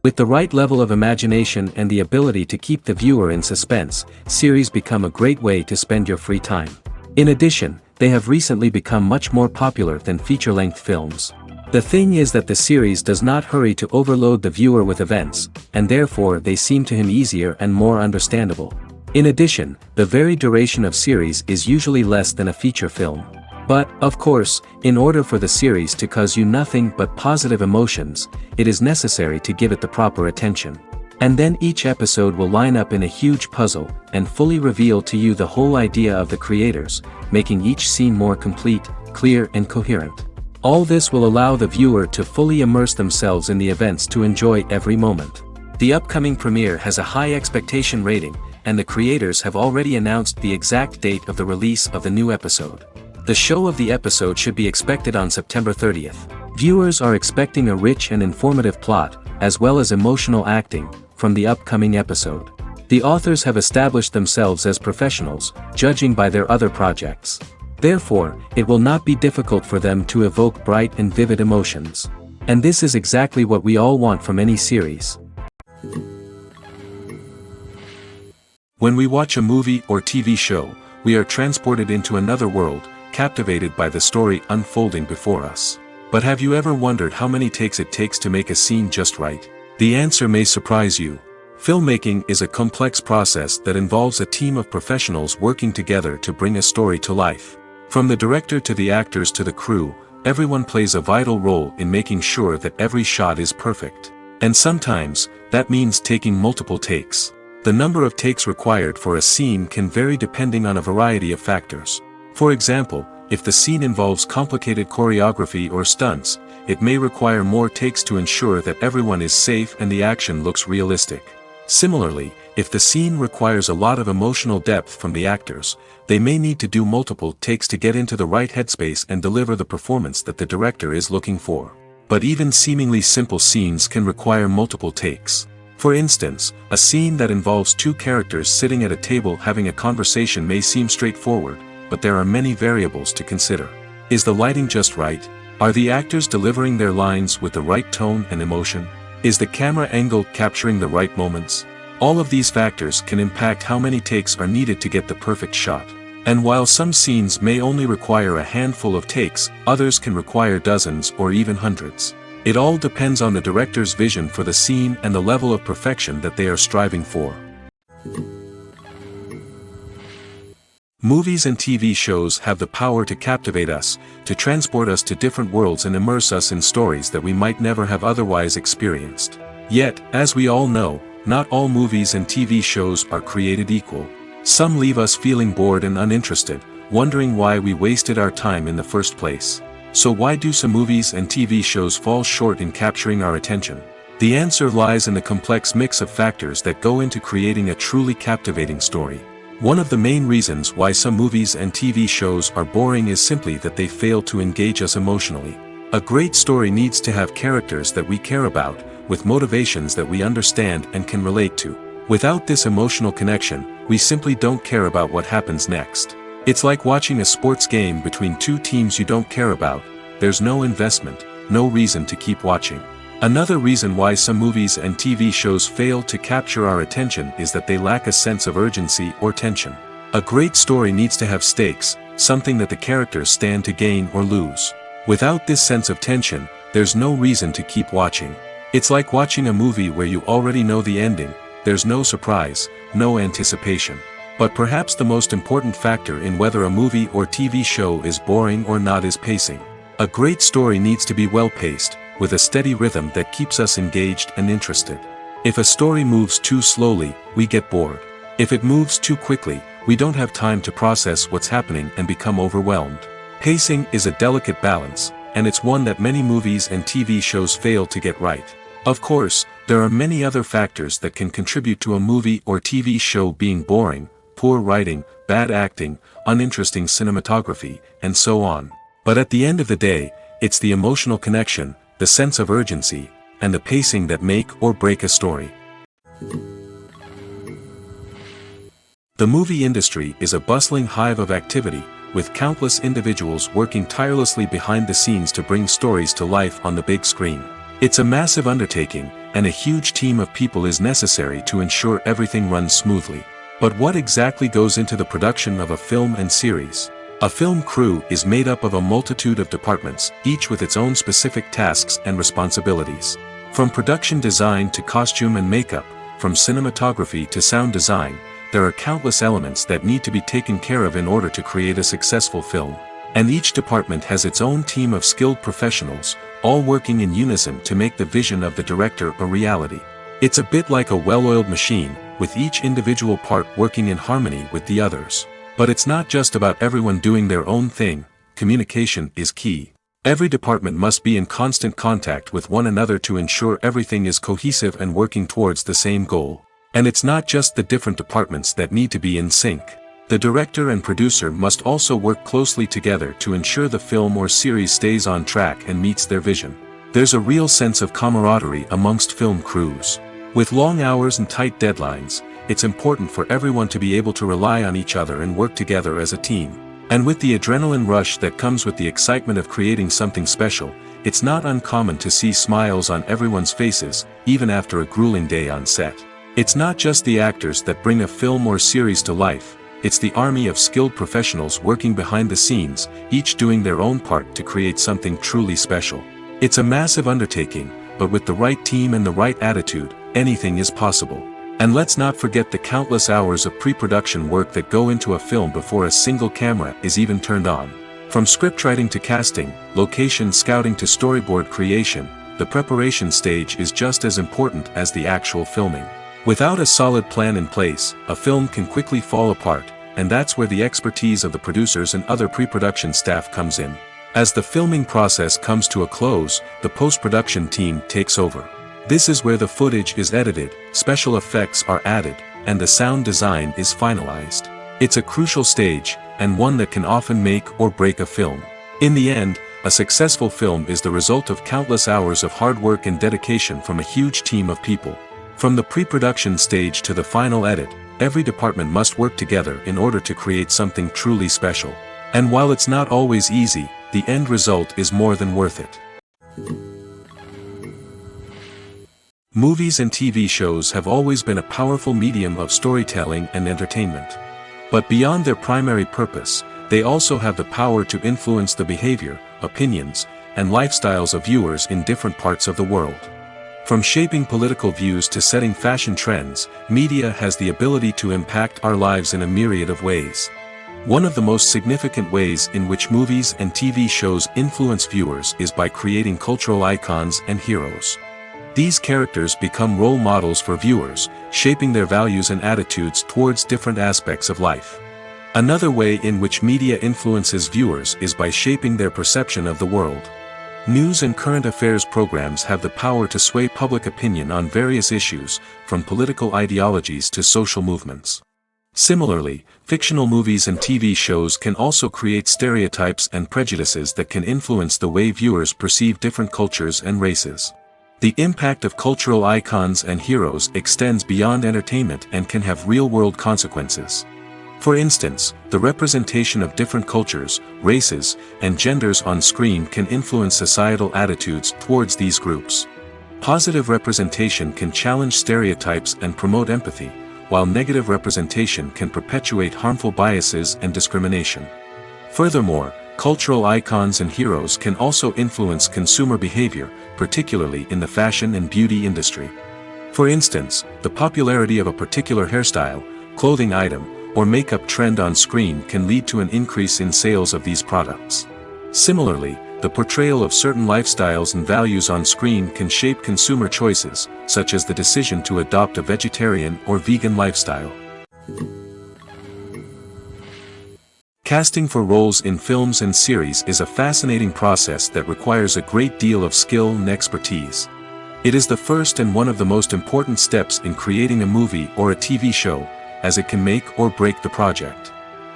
With the right level of imagination and the ability to keep the viewer in suspense, series become a great way to spend your free time. In addition, they have recently become much more popular than feature-length films. The thing is that the series does not hurry to overload the viewer with events, and therefore they seem to him easier and more understandable. In addition, the very duration of series is usually less than a feature film. But, of course, in order for the series to cause you nothing but positive emotions, it is necessary to give it the proper attention. And then each episode will line up in a huge puzzle, and fully reveal to you the whole idea of the creators, making each scene more complete, clear and coherent. All this will allow the viewer to fully immerse themselves in the events to enjoy every moment. The upcoming premiere has a high expectation rating, and the creators have already announced the exact date of the release of the new episode. The show of the episode should be expected on September 30th. Viewers are expecting a rich and informative plot, as well as emotional acting, from the upcoming episode. The authors have established themselves as professionals, judging by their other projects. Therefore, it will not be difficult for them to evoke bright and vivid emotions. And this is exactly what we all want from any series. When we watch a movie or TV show, we are transported into another world, captivated by the story unfolding before us. But have you ever wondered how many takes it takes to make a scene just right? The answer may surprise you. Filmmaking is a complex process that involves a team of professionals working together to bring a story to life. From the director to the actors to the crew, everyone plays a vital role in making sure that every shot is perfect. And sometimes, that means taking multiple takes. The number of takes required for a scene can vary depending on a variety of factors. For example, if the scene involves complicated choreography or stunts, it may require more takes to ensure that everyone is safe and the action looks realistic. Similarly, if the scene requires a lot of emotional depth from the actors, they may need to do multiple takes to get into the right headspace and deliver the performance that the director is looking for. But even seemingly simple scenes can require multiple takes. For instance, a scene that involves two characters sitting at a table having a conversation may seem straightforward, but there are many variables to consider. Is the lighting just right? Are the actors delivering their lines with the right tone and emotion? Is the camera angle capturing the right moments? All of these factors can impact how many takes are needed to get the perfect shot. And while some scenes may only require a handful of takes, others can require dozens or even hundreds. It all depends on the director's vision for the scene and the level of perfection that they are striving for. Movies and TV shows have the power to captivate us, to transport us to different worlds and immerse us in stories that we might never have otherwise experienced. Yet, as we all know, not all movies and TV shows are created equal. Some leave us feeling bored and uninterested, wondering why we wasted our time in the first place. So why do some movies and TV shows fall short in capturing our attention? The answer lies in the complex mix of factors that go into creating a truly captivating story. One of the main reasons why some movies and TV shows are boring is simply that they fail to engage us emotionally. A great story needs to have characters that we care about, with motivations that we understand and can relate to. Without this emotional connection, we simply don't care about what happens next. It's like watching a sports game between two teams you don't care about. There's no investment, no reason to keep watching. Another reason why some movies and TV shows fail to capture our attention is that they lack a sense of urgency or tension. A great story needs to have stakes, something that the characters stand to gain or lose. Without this sense of tension, there's no reason to keep watching. It's like watching a movie where you already know the ending. There's no surprise, no anticipation. But perhaps the most important factor in whether a movie or TV show is boring or not is pacing. A great story needs to be well-paced, with a steady rhythm that keeps us engaged and interested. If a story moves too slowly, we get bored. If it moves too quickly, we don't have time to process what's happening and become overwhelmed. Pacing is a delicate balance, and it's one that many movies and TV shows fail to get right. Of course, there are many other factors that can contribute to a movie or TV show being boring: poor writing, bad acting, uninteresting cinematography, and so on. But at the end of the day, it's the emotional connection, the sense of urgency, and the pacing that make or break a story. The movie industry is a bustling hive of activity, with countless individuals working tirelessly behind the scenes to bring stories to life on the big screen. It's a massive undertaking, and a huge team of people is necessary to ensure everything runs smoothly. But what exactly goes into the production of a film and series? A film crew is made up of a multitude of departments, each with its own specific tasks and responsibilities. From production design to costume and makeup, from cinematography to sound design, there are countless elements that need to be taken care of in order to create a successful film. And each department has its own team of skilled professionals, all working in unison to make the vision of the director a reality. It's a bit like a well-oiled machine, with each individual part working in harmony with the others. But it's not just about everyone doing their own thing. Communication is key. Every department must be in constant contact with one another to ensure everything is cohesive and working towards the same goal. And it's not just the different departments that need to be in sync. The director and producer must also work closely together to ensure the film or series stays on track and meets their vision. There's a real sense of camaraderie amongst film crews. With long hours and tight deadlines, it's important for everyone to be able to rely on each other and work together as a team. And with the adrenaline rush that comes with the excitement of creating something special, it's not uncommon to see smiles on everyone's faces, even after a grueling day on set. It's not just the actors that bring a film or series to life, it's the army of skilled professionals working behind the scenes, each doing their own part to create something truly special. It's a massive undertaking, but with the right team and the right attitude, anything is possible. And let's not forget the countless hours of pre-production work that go into a film before a single camera is even turned on. From scriptwriting to casting, location scouting to storyboard creation, the preparation stage is just as important as the actual filming. Without a solid plan in place, a film can quickly fall apart, and that's where the expertise of the producers and other pre-production staff comes in. As the filming process comes to a close, the post-production team takes over. This is where the footage is edited, special effects are added, and the sound design is finalized. It's a crucial stage, and one that can often make or break a film. In the end, a successful film is the result of countless hours of hard work and dedication from a huge team of people. From the pre-production stage to the final edit, every department must work together in order to create something truly special. And while it's not always easy, the end result is more than worth it. Movies and TV shows have always been a powerful medium of storytelling and entertainment. But beyond their primary purpose, they also have the power to influence the behavior, opinions, and lifestyles of viewers in different parts of the world. From shaping political views to setting fashion trends, media has the ability to impact our lives in a myriad of ways. One of the most significant ways in which movies and TV shows influence viewers is by creating cultural icons and heroes. These characters become role models for viewers, shaping their values and attitudes towards different aspects of life. Another way in which media influences viewers is by shaping their perception of the world. News and current affairs programs have the power to sway public opinion on various issues, from political ideologies to social movements. Similarly, fictional movies and TV shows can also create stereotypes and prejudices that can influence the way viewers perceive different cultures and races. The impact of cultural icons and heroes extends beyond entertainment and can have real-world consequences. For instance, the representation of different cultures, races, and genders on screen can influence societal attitudes towards these groups. Positive representation can challenge stereotypes and promote empathy, while negative representation can perpetuate harmful biases and discrimination. Furthermore, cultural icons and heroes can also influence consumer behavior, particularly in the fashion and beauty industry. For instance, the popularity of a particular hairstyle, clothing item, or makeup trend on screen can lead to an increase in sales of these products. Similarly, the portrayal of certain lifestyles and values on screen can shape consumer choices, such as the decision to adopt a vegetarian or vegan lifestyle. Casting for roles in films and series is a fascinating process that requires a great deal of skill and expertise. It is the first and one of the most important steps in creating a movie or a TV show, as it can make or break the project.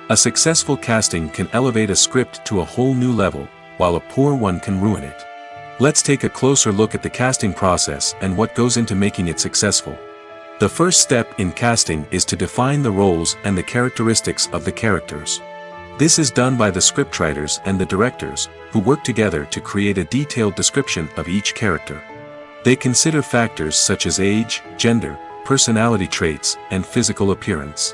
A successful casting can elevate a script to a whole new level, while a poor one can ruin it. Let's take a closer look at the casting process and what goes into making it successful. The first step in casting is to define the roles and the characteristics of the characters. This is done by the scriptwriters and the directors, who work together to create a detailed description of each character. They consider factors such as age, gender, personality traits, and physical appearance.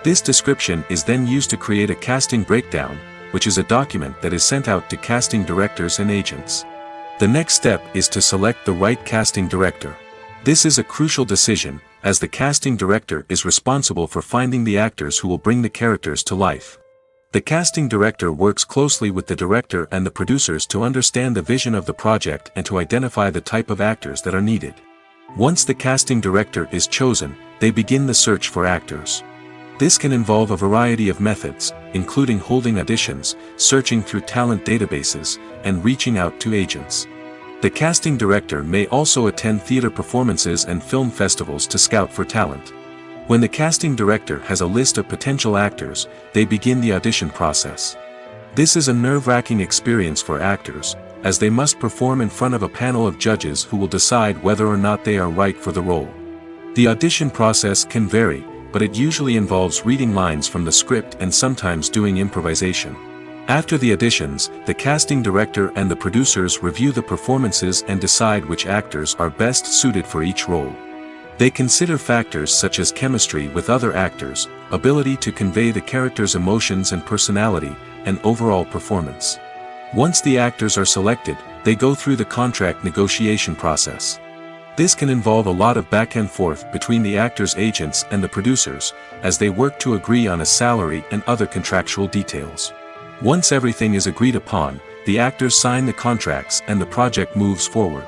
This description is then used to create a casting breakdown, which is a document that is sent out to casting directors and agents. The next step is to select the right casting director. This is a crucial decision, as the casting director is responsible for finding the actors who will bring the characters to life. The casting director works closely with the director and the producers to understand the vision of the project and to identify the type of actors that are needed. Once the casting director is chosen, they begin the search for actors. This can involve a variety of methods, including holding auditions, searching through talent databases, and reaching out to agents. The casting director may also attend theater performances and film festivals to scout for talent. When the casting director has a list of potential actors, they begin the audition process. This is a nerve-wracking experience for actors, as they must perform in front of a panel of judges who will decide whether or not they are right for the role. The audition process can vary, but it usually involves reading lines from the script and sometimes doing improvisation. After the auditions, the casting director and the producers review the performances and decide which actors are best suited for each role. They consider factors such as chemistry with other actors, ability to convey the character's emotions and personality, and overall performance. Once the actors are selected, they go through the contract negotiation process. This can involve a lot of back and forth between the actors' agents and the producers, as they work to agree on a salary and other contractual details. Once everything is agreed upon, the actors sign the contracts and the project moves forward.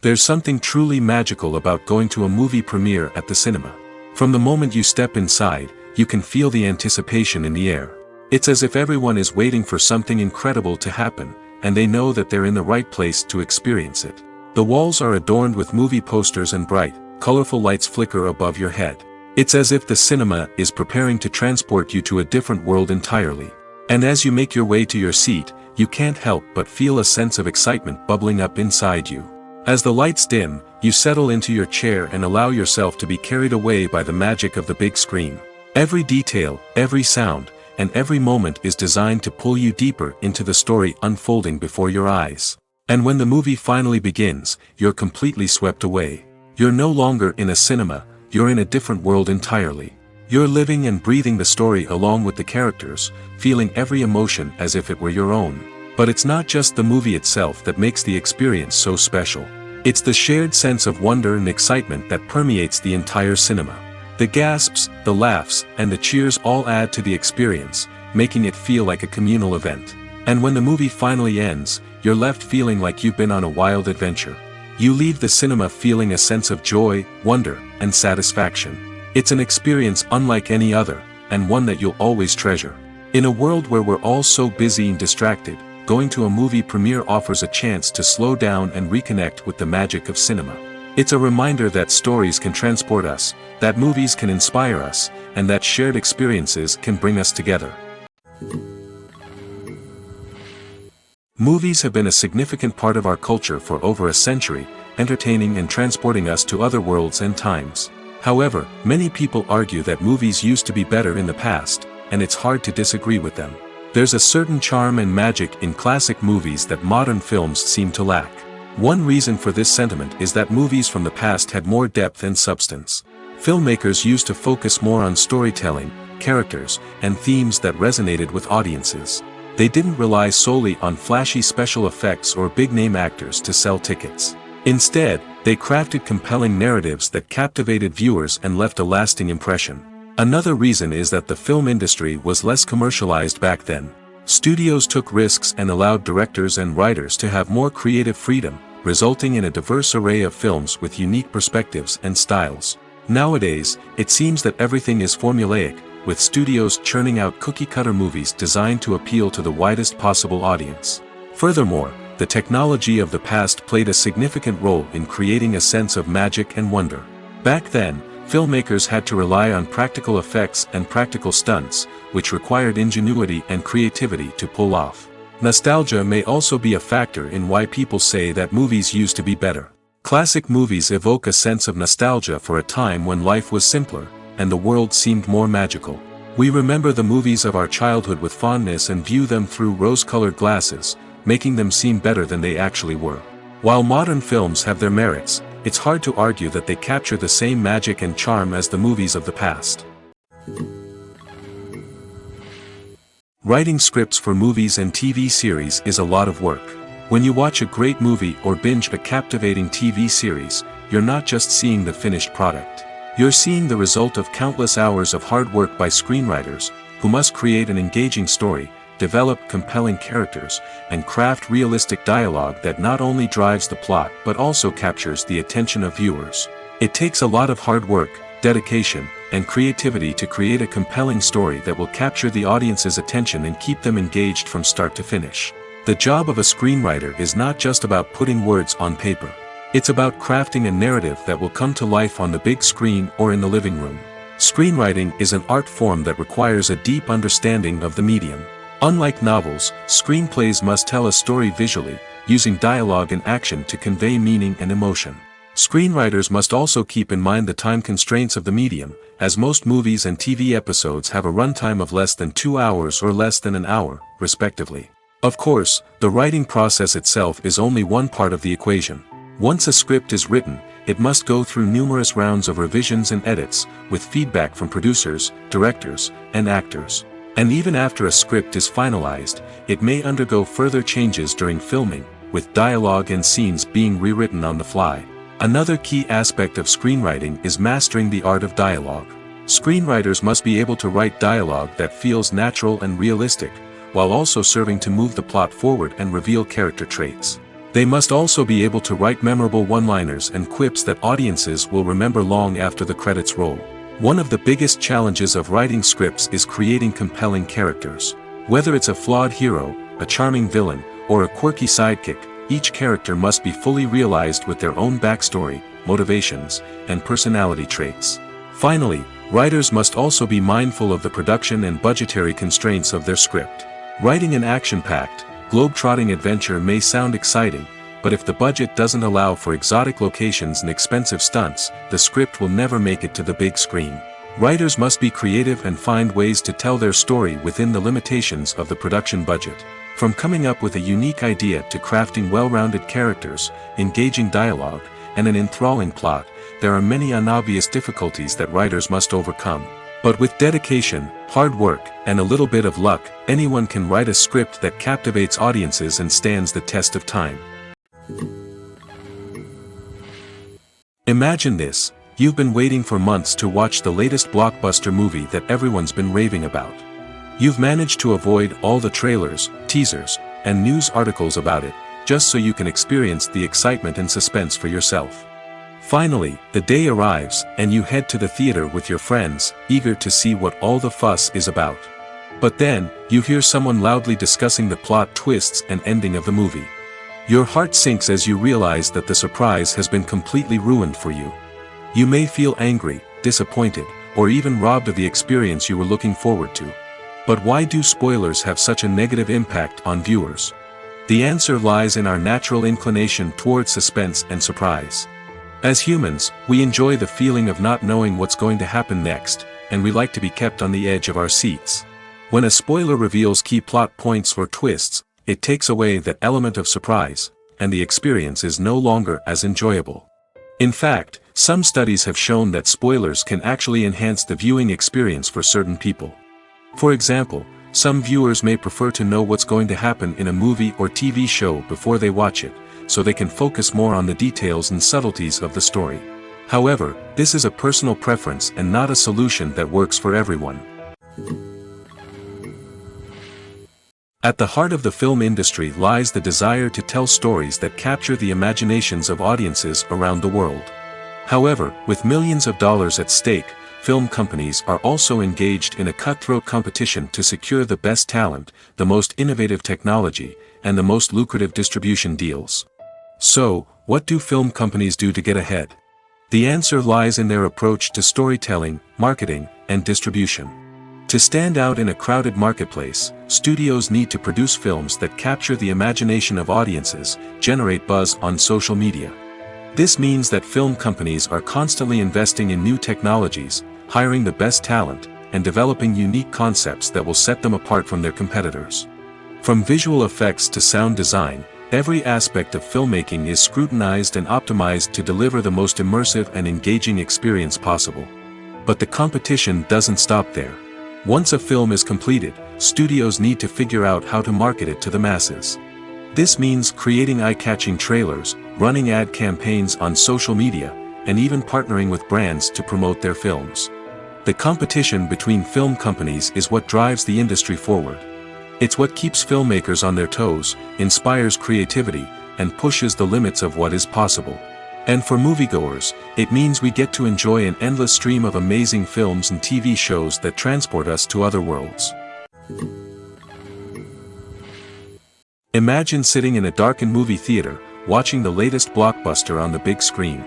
There's something truly magical about going to a movie premiere at the cinema. From the moment you step inside, you can feel the anticipation in the air. It's as if everyone is waiting for something incredible to happen, and they know that they're in the right place to experience it. The walls are adorned with movie posters and bright, colorful lights flicker above your head. It's as if the cinema is preparing to transport you to a different world entirely. And as you make your way to your seat, you can't help but feel a sense of excitement bubbling up inside you. As the lights dim, you settle into your chair and allow yourself to be carried away by the magic of the big screen. Every detail, every sound, and every moment is designed to pull you deeper into the story unfolding before your eyes. And when the movie finally begins, you're completely swept away. You're no longer in a cinema, you're in a different world entirely. You're living and breathing the story along with the characters, feeling every emotion as if it were your own. But it's not just the movie itself that makes the experience so special. It's the shared sense of wonder and excitement that permeates the entire cinema. The gasps, the laughs, and the cheers all add to the experience, making it feel like a communal event. And when the movie finally ends, you're left feeling like you've been on a wild adventure. You leave the cinema feeling a sense of joy, wonder, and satisfaction. It's an experience unlike any other, and one that you'll always treasure. In a world where we're all so busy and distracted, going to a movie premiere offers a chance to slow down and reconnect with the magic of cinema. It's a reminder that stories can transport us, that movies can inspire us, and that shared experiences can bring us together. Movies have been a significant part of our culture for over a century, entertaining and transporting us to other worlds and times. However, many people argue that movies used to be better in the past, and it's hard to disagree with them. There's a certain charm and magic in classic movies that modern films seem to lack. One reason for this sentiment is that movies from the past had more depth and substance. Filmmakers used to focus more on storytelling, characters, and themes that resonated with audiences. They didn't rely solely on flashy special effects or big-name actors to sell tickets. Instead, they crafted compelling narratives that captivated viewers and left a lasting impression. Another reason is that the film industry was less commercialized back then. Studios took risks and allowed directors and writers to have more creative freedom, resulting in a diverse array of films with unique perspectives and styles. Nowadays, it seems that everything is formulaic, with studios churning out cookie-cutter movies designed to appeal to the widest possible audience. Furthermore, the technology of the past played a significant role in creating a sense of magic and wonder. Back then, filmmakers had to rely on practical effects and practical stunts, which required ingenuity and creativity to pull off. Nostalgia may also be a factor in why people say that movies used to be better. Classic movies evoke a sense of nostalgia for a time when life was simpler, and the world seemed more magical. We remember the movies of our childhood with fondness and view them through rose-colored glasses, making them seem better than they actually were. While modern films have their merits, it's hard to argue that they capture the same magic and charm as the movies of the past. Writing scripts for movies and TV series is a lot of work. When you watch a great movie or binge a captivating TV series, you're not just seeing the finished product. You're seeing the result of countless hours of hard work by screenwriters, who must create an engaging story, develop compelling characters, and craft realistic dialogue that not only drives the plot but also captures the attention of viewers. It takes a lot of hard work, dedication, and creativity to create a compelling story that will capture the audience's attention and keep them engaged from start to finish. The job of a screenwriter is not just about putting words on paper. It's about crafting a narrative that will come to life on the big screen or in the living room. Screenwriting is an art form that requires a deep understanding of the medium. Unlike novels, screenplays must tell a story visually, using dialogue and action to convey meaning and emotion. Screenwriters must also keep in mind the time constraints of the medium, as most movies and TV episodes have a runtime of less than 2 hours or less than an hour, respectively. Of course, the writing process itself is only one part of the equation. Once a script is written, it must go through numerous rounds of revisions and edits, with feedback from producers, directors, and actors. And even after a script is finalized, it may undergo further changes during filming, with dialogue and scenes being rewritten on the fly. Another key aspect of screenwriting is mastering the art of dialogue. Screenwriters must be able to write dialogue that feels natural and realistic, while also serving to move the plot forward and reveal character traits. They must also be able to write memorable one-liners and quips that audiences will remember long after the credits roll. One of the biggest challenges of writing scripts is creating compelling characters. Whether it's a flawed hero, a charming villain, or a quirky sidekick, each character must be fully realized with their own backstory, motivations, and personality traits. Finally, writers must also be mindful of the production and budgetary constraints of their script. Writing an action-packed, globe-trotting adventure may sound exciting, but if the budget doesn't allow for exotic locations and expensive stunts, the script will never make it to the big screen. Writers must be creative and find ways to tell their story within the limitations of the production budget. From coming up with a unique idea to crafting well-rounded characters, engaging dialogue, and an enthralling plot, there are many unobvious difficulties that writers must overcome. But with dedication, hard work, and a little bit of luck, anyone can write a script that captivates audiences and stands the test of time. Imagine this: you've been waiting for months to watch the latest blockbuster movie that everyone's been raving about. You've managed to avoid all the trailers, teasers, and news articles about it, just so you can experience the excitement and suspense for yourself. Finally, the day arrives, and you head to the theater with your friends, eager to see what all the fuss is about. But then, you hear someone loudly discussing the plot twists and ending of the movie. Your heart sinks as you realize that the surprise has been completely ruined for you. You may feel angry, disappointed, or even robbed of the experience you were looking forward to. But why do spoilers have such a negative impact on viewers? The answer lies in our natural inclination toward suspense and surprise. As humans, we enjoy the feeling of not knowing what's going to happen next, and we like to be kept on the edge of our seats. When a spoiler reveals key plot points or twists, it takes away that element of surprise, and the experience is no longer as enjoyable. In fact, some studies have shown that spoilers can actually enhance the viewing experience for certain people. For example, some viewers may prefer to know what's going to happen in a movie or TV show before they watch it, so they can focus more on the details and subtleties of the story. However, this is a personal preference and not a solution that works for everyone. At the heart of the film industry lies the desire to tell stories that capture the imaginations of audiences around the world. However, with millions of dollars at stake, film companies are also engaged in a cutthroat competition to secure the best talent, the most innovative technology, and the most lucrative distribution deals. So, what do film companies do to get ahead? The answer lies in their approach to storytelling, marketing, and distribution. To stand out in a crowded marketplace, studios need to produce films that capture the imagination of audiences, generate buzz on social media. This means that film companies are constantly investing in new technologies, hiring the best talent, and developing unique concepts that will set them apart from their competitors. From visual effects to sound design, every aspect of filmmaking is scrutinized and optimized to deliver the most immersive and engaging experience possible. But the competition doesn't stop there. Once a film is completed, studios need to figure out how to market it to the masses. This means creating eye-catching trailers, running ad campaigns on social media, and even partnering with brands to promote their films. The competition between film companies is what drives the industry forward. It's what keeps filmmakers on their toes, inspires creativity, and pushes the limits of what is possible. And for moviegoers, it means we get to enjoy an endless stream of amazing films and TV shows that transport us to other worlds. Imagine sitting in a darkened movie theater, watching the latest blockbuster on the big screen.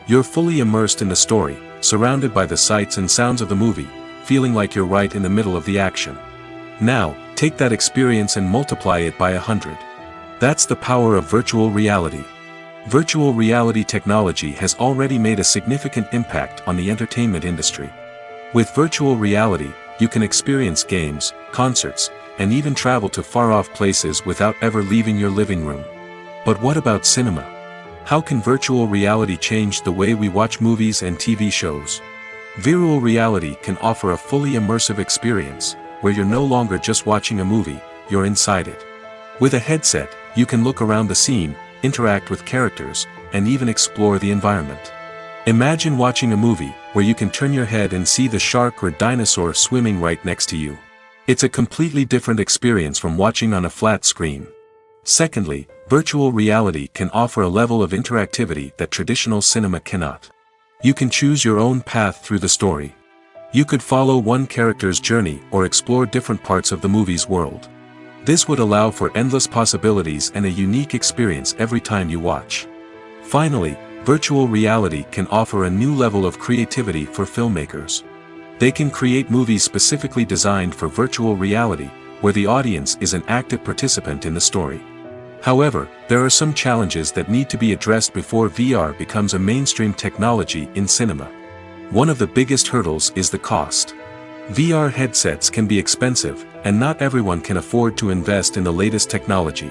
You're fully immersed in the story, surrounded by the sights and sounds of the movie, feeling like you're right in the middle of the action. Now, take that experience and multiply it by 100. That's the power of virtual reality. Virtual reality technology has already made a significant impact on the entertainment industry. With virtual reality, you can experience games, concerts, and even travel to far-off places without ever leaving your living room. But what about cinema? How can virtual reality change the way we watch movies and TV shows? Virtual reality can offer a fully immersive experience, where you're no longer just watching a movie, you're inside it. With a headset, you can look around the scene, interact with characters, and even explore the environment. Imagine watching a movie where you can turn your head and see the shark or dinosaur swimming right next to you. It's a completely different experience from watching on a flat screen. Secondly, virtual reality can offer a level of interactivity that traditional cinema cannot. You can choose your own path through the story. You could follow one character's journey or explore different parts of the movie's world. This would allow for endless possibilities and a unique experience every time you watch. Finally, virtual reality can offer a new level of creativity for filmmakers. They can create movies specifically designed for virtual reality, where the audience is an active participant in the story. However, there are some challenges that need to be addressed before VR becomes a mainstream technology in cinema. One of the biggest hurdles is the cost. VR headsets can be expensive, and not everyone can afford to invest in the latest technology.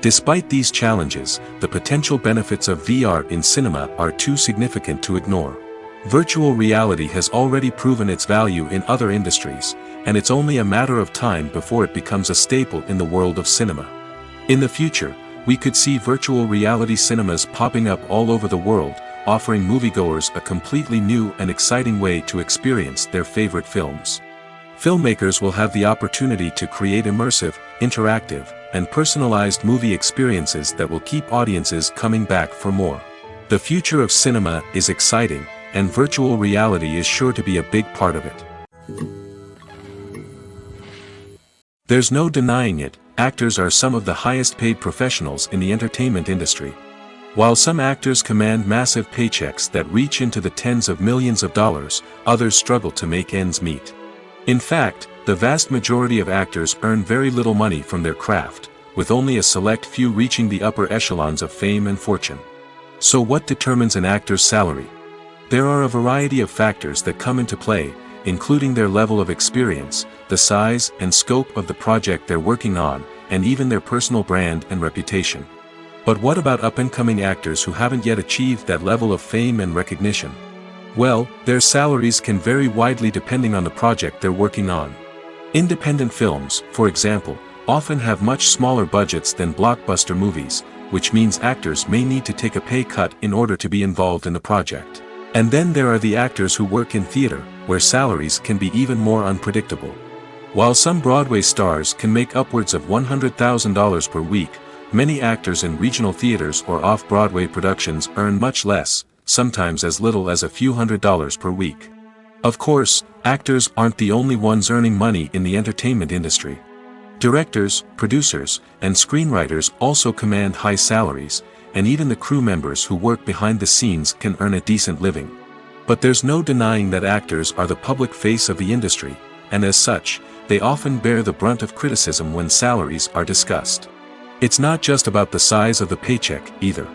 Despite these challenges, the potential benefits of VR in cinema are too significant to ignore. Virtual reality has already proven its value in other industries, and it's only a matter of time before it becomes a staple in the world of cinema. In the future, we could see virtual reality cinemas popping up all over the world, offering moviegoers a completely new and exciting way to experience their favorite films. Filmmakers will have the opportunity to create immersive, interactive, and personalized movie experiences that will keep audiences coming back for more. The future of cinema is exciting, and virtual reality is sure to be a big part of it. There's no denying it, actors are some of the highest paid professionals in the entertainment industry. While some actors command massive paychecks that reach into the tens of millions of dollars, others struggle to make ends meet. In fact, the vast majority of actors earn very little money from their craft, with only a select few reaching the upper echelons of fame and fortune. So what determines an actor's salary? There are a variety of factors that come into play, including their level of experience, the size and scope of the project they're working on, and even their personal brand and reputation. But what about up-and-coming actors who haven't yet achieved that level of fame and recognition? Well, their salaries can vary widely depending on the project they're working on. Independent films, for example, often have much smaller budgets than blockbuster movies, which means actors may need to take a pay cut in order to be involved in the project. And then there are the actors who work in theater, where salaries can be even more unpredictable. While some Broadway stars can make upwards of $100,000 per week, many actors in regional theaters or off-Broadway productions earn much less, sometimes as little as a few $100s per week. Of course, actors aren't the only ones earning money in the entertainment industry. Directors, producers, and screenwriters also command high salaries, and even the crew members who work behind the scenes can earn a decent living. But there's no denying that actors are the public face of the industry, and as such, they often bear the brunt of criticism when salaries are discussed. It's not just about the size of the paycheck, either.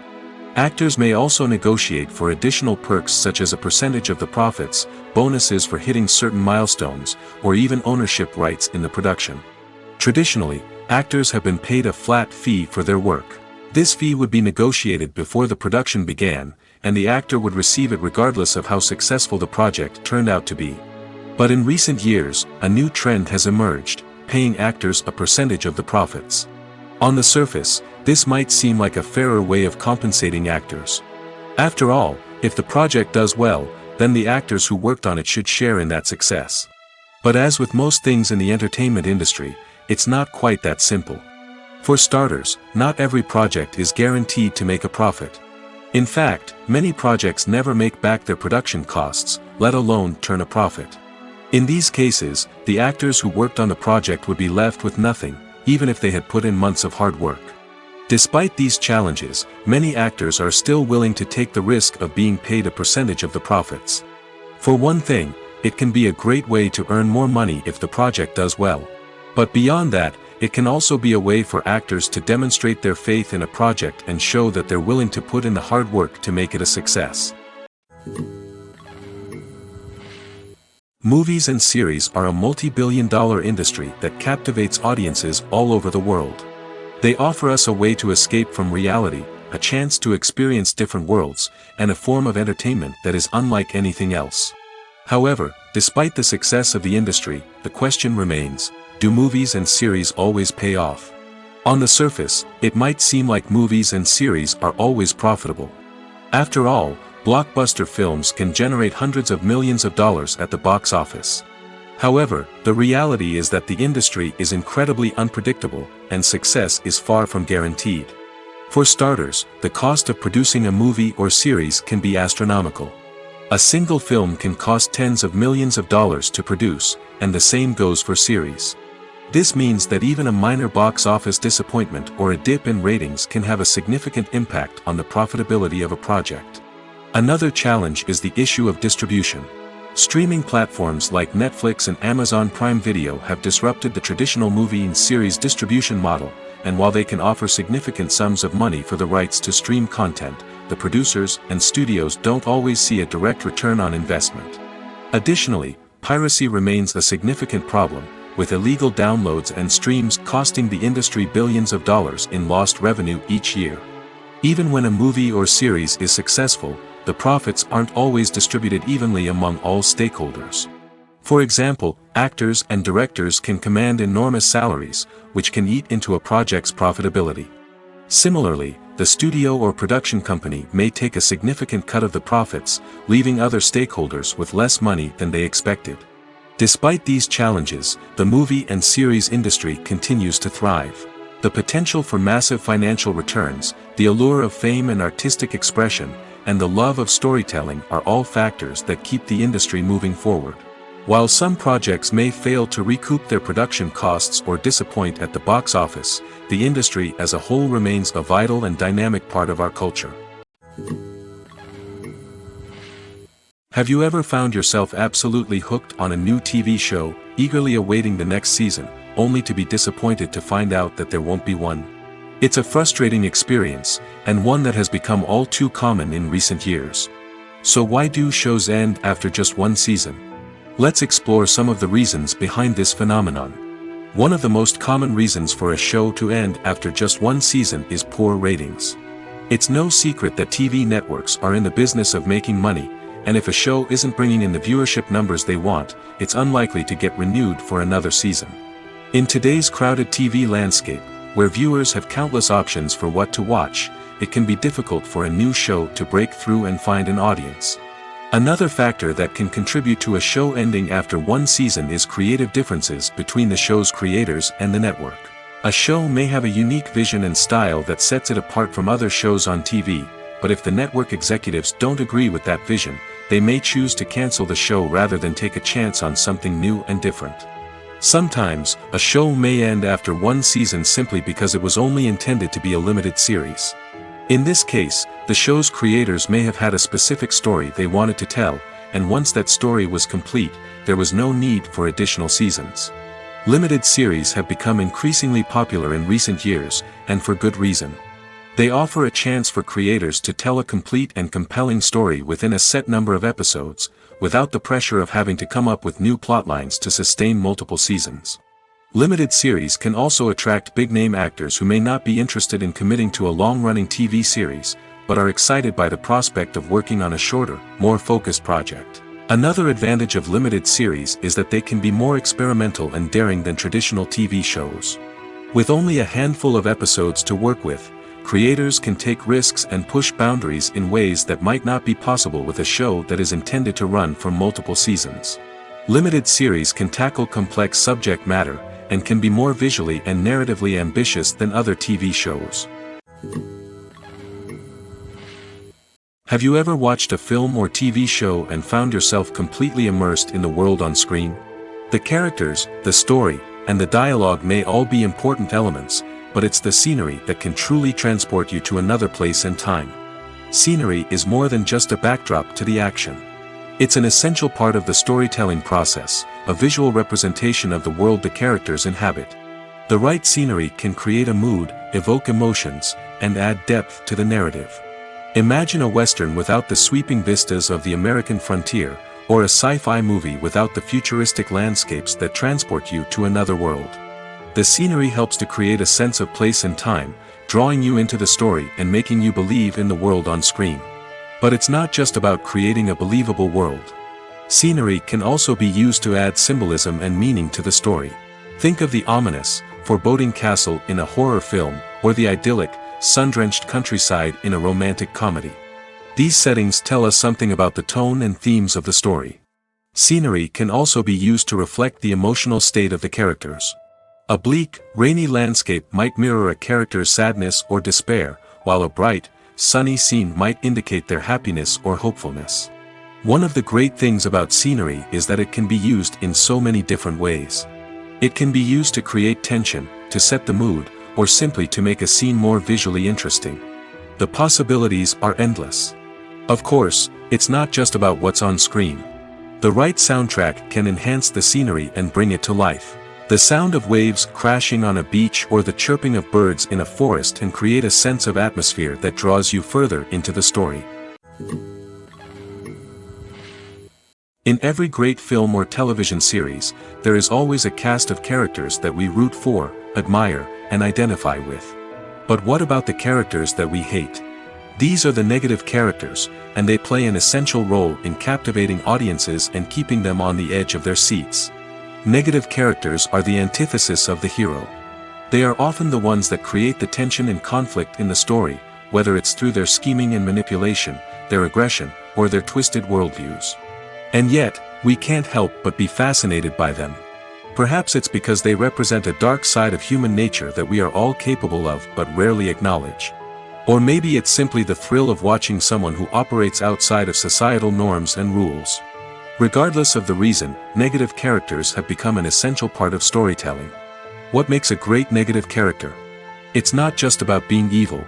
Actors may also negotiate for additional perks such as a percentage of the profits, bonuses for hitting certain milestones, or even ownership rights in the production. Traditionally, actors have been paid a flat fee for their work. This fee would be negotiated before the production began, and the actor would receive it regardless of how successful the project turned out to be. But in recent years, a new trend has emerged, paying actors a percentage of the profits. On the surface, this might seem like a fairer way of compensating actors. After all, if the project does well, then the actors who worked on it should share in that success. But as with most things in the entertainment industry, it's not quite that simple. For starters, not every project is guaranteed to make a profit. In fact, many projects never make back their production costs, let alone turn a profit. In these cases, the actors who worked on the project would be left with nothing, even if they had put in months of hard work. Despite these challenges, many actors are still willing to take the risk of being paid a percentage of the profits. For one thing, it can be a great way to earn more money if the project does well. But beyond that, it can also be a way for actors to demonstrate their faith in a project and show that they're willing to put in the hard work to make it a success. Movies and series are a multi-billion-dollar industry that captivates audiences all over the world. They offer us a way to escape from reality, a chance to experience different worlds, and a form of entertainment that is unlike anything else. However, despite the success of the industry, the question remains, do movies and series always pay off? On the surface, it might seem like movies and series are always profitable. After all, blockbuster films can generate hundreds of millions of dollars at the box office. However, the reality is that the industry is incredibly unpredictable, and success is far from guaranteed. For starters, the cost of producing a movie or series can be astronomical. A single film can cost tens of millions of dollars to produce, and the same goes for series. This means that even a minor box office disappointment or a dip in ratings can have a significant impact on the profitability of a project. Another challenge is the issue of distribution. Streaming platforms like Netflix and Amazon Prime Video have disrupted the traditional movie and series distribution model, and while they can offer significant sums of money for the rights to stream content, the producers and studios don't always see a direct return on investment. Additionally, piracy remains a significant problem, with illegal downloads and streams costing the industry billions of dollars in lost revenue each year. Even when a movie or series is successful, the profits aren't always distributed evenly among all stakeholders. For example, actors and directors can command enormous salaries, which can eat into a project's profitability. Similarly, the studio or production company may take a significant cut of the profits, leaving other stakeholders with less money than they expected. Despite these challenges, the movie and series industry continues to thrive. The potential for massive financial returns, the allure of fame and artistic expression, and the love of storytelling are all factors that keep the industry moving forward. While some projects may fail to recoup their production costs or disappoint at the box office, the industry as a whole remains a vital and dynamic part of our culture. Have you ever found yourself absolutely hooked on a new TV show, eagerly awaiting the next season, only to be disappointed to find out that there won't be one? It's a frustrating experience, and one that has become all too common in recent years. So why do shows end after just one season? Let's explore some of the reasons behind this phenomenon. One of the most common reasons for a show to end after just one season is poor ratings. It's no secret that TV networks are in the business of making money, and if a show isn't bringing in the viewership numbers they want, it's unlikely to get renewed for another season. In today's crowded TV landscape, where viewers have countless options for what to watch, it can be difficult for a new show to break through and find an audience. Another factor that can contribute to a show ending after one season is creative differences between the show's creators and the network. A show may have a unique vision and style that sets it apart from other shows on TV, but if the network executives don't agree with that vision, they may choose to cancel the show rather than take a chance on something new and different. Sometimes, a show may end after one season simply because it was only intended to be a limited series. In this case, the show's creators may have had a specific story they wanted to tell, and once that story was complete, there was no need for additional seasons. Limited series have become increasingly popular in recent years, and for good reason. They offer a chance for creators to tell a complete and compelling story within a set number of episodes, without the pressure of having to come up with new plotlines to sustain multiple seasons. Limited series can also attract big-name actors who may not be interested in committing to a long-running TV series, but are excited by the prospect of working on a shorter, more focused project. Another advantage of limited series is that they can be more experimental and daring than traditional TV shows. With only a handful of episodes to work with, creators can take risks and push boundaries in ways that might not be possible with a show that is intended to run for multiple seasons. Limited series can tackle complex subject matter, and can be more visually and narratively ambitious than other TV shows. Have you ever watched a film or TV show and found yourself completely immersed in the world on screen? The characters, the story, and the dialogue may all be important elements, but it's the scenery that can truly transport you to another place and time. Scenery is more than just a backdrop to the action. It's an essential part of the storytelling process, a visual representation of the world the characters inhabit. The right scenery can create a mood, evoke emotions, and add depth to the narrative. Imagine a Western without the sweeping vistas of the American frontier, or a sci-fi movie without the futuristic landscapes that transport you to another world. The scenery helps to create a sense of place and time, drawing you into the story and making you believe in the world on screen. But it's not just about creating a believable world. Scenery can also be used to add symbolism and meaning to the story. Think of the ominous, foreboding castle in a horror film, or the idyllic, sun-drenched countryside in a romantic comedy. These settings tell us something about the tone and themes of the story. Scenery can also be used to reflect the emotional state of the characters. A bleak, rainy landscape might mirror a character's sadness or despair, while a bright, sunny scene might indicate their happiness or hopefulness. One of the great things about scenery is that it can be used in so many different ways. It can be used to create tension, to set the mood, or simply to make a scene more visually interesting. The possibilities are endless. Of course, it's not just about what's on screen. The right soundtrack can enhance the scenery and bring it to life. The sound of waves crashing on a beach or the chirping of birds in a forest can create a sense of atmosphere that draws you further into the story. In every great film or television series, there is always a cast of characters that we root for, admire, and identify with. But what about the characters that we hate? These are the negative characters, and they play an essential role in captivating audiences and keeping them on the edge of their seats. Negative characters are the antithesis of the hero. They are often the ones that create the tension and conflict in the story, whether it's through their scheming and manipulation, their aggression, or their twisted worldviews. And yet, we can't help but be fascinated by them. Perhaps it's because they represent a dark side of human nature that we are all capable of but rarely acknowledge. Or maybe it's simply the thrill of watching someone who operates outside of societal norms and rules. Regardless of the reason, negative characters have become an essential part of storytelling. What makes a great negative character? It's not just about being evil.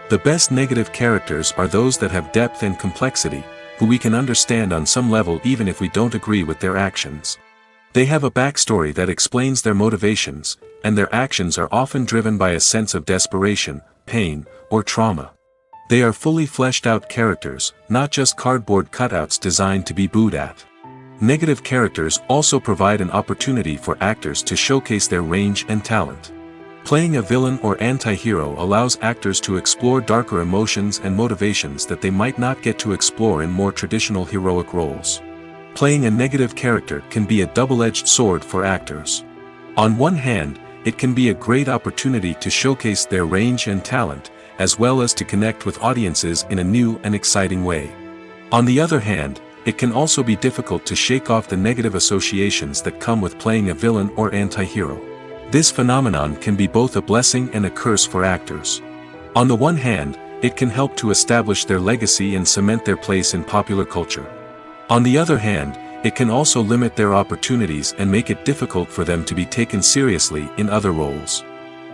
The best negative characters are those that have depth and complexity, who we can understand on some level even if we don't agree with their actions. They have a backstory that explains their motivations, and their actions are often driven by a sense of desperation, pain, or trauma. They are fully fleshed out characters, not just cardboard cutouts designed to be booed at. Negative characters also provide an opportunity for actors to showcase their range and talent. Playing a villain or anti-hero allows actors to explore darker emotions and motivations that they might not get to explore in more traditional heroic roles. Playing a negative character can be a double-edged sword for actors. On one hand, it can be a great opportunity to showcase their range and talent, as well as to connect with audiences in a new and exciting way. On the other hand, it can also be difficult to shake off the negative associations that come with playing a villain or anti-hero. This phenomenon can be both a blessing and a curse for actors. On the one hand, it can help to establish their legacy and cement their place in popular culture. On the other hand, it can also limit their opportunities and make it difficult for them to be taken seriously in other roles.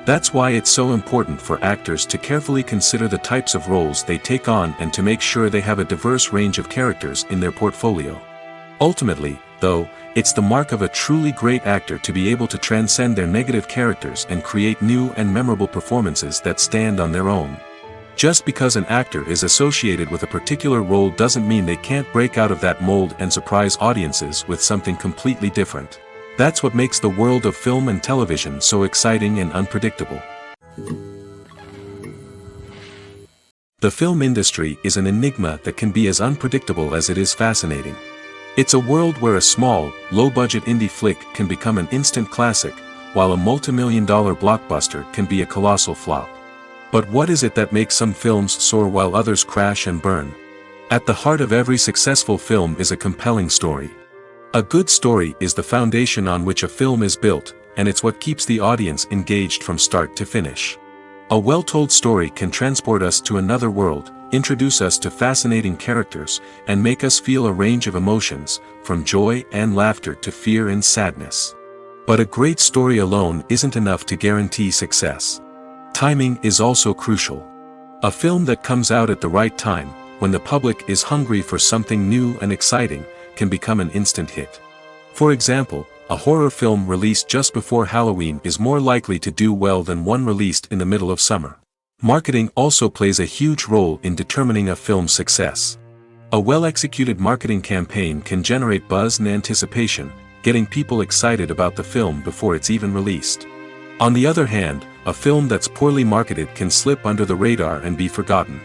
That's why it's so important for actors to carefully consider the types of roles they take on and to make sure they have a diverse range of characters in their portfolio. Ultimately, though, it's the mark of a truly great actor to be able to transcend their negative characters and create new and memorable performances that stand on their own. Just because an actor is associated with a particular role doesn't mean they can't break out of that mold and surprise audiences with something completely different. That's what makes the world of film and television so exciting and unpredictable. The film industry is an enigma that can be as unpredictable as it is fascinating. It's a world where a small, low-budget indie flick can become an instant classic, while a multi-million-dollar blockbuster can be a colossal flop. But what is it that makes some films soar while others crash and burn? At the heart of every successful film is a compelling story. A good story is the foundation on which a film is built, and it's what keeps the audience engaged from start to finish. A well-told story can transport us to another world, introduce us to fascinating characters, and make us feel a range of emotions, from joy and laughter to fear and sadness. But a great story alone isn't enough to guarantee success. Timing is also crucial. A film that comes out at the right time, when the public is hungry for something new and exciting, can become an instant hit. For example, a horror film released just before Halloween is more likely to do well than one released in the middle of summer. Marketing also plays a huge role in determining a film's success. A well-executed marketing campaign can generate buzz and anticipation, getting people excited about the film before it's even released. On the other hand, a film that's poorly marketed can slip under the radar and be forgotten.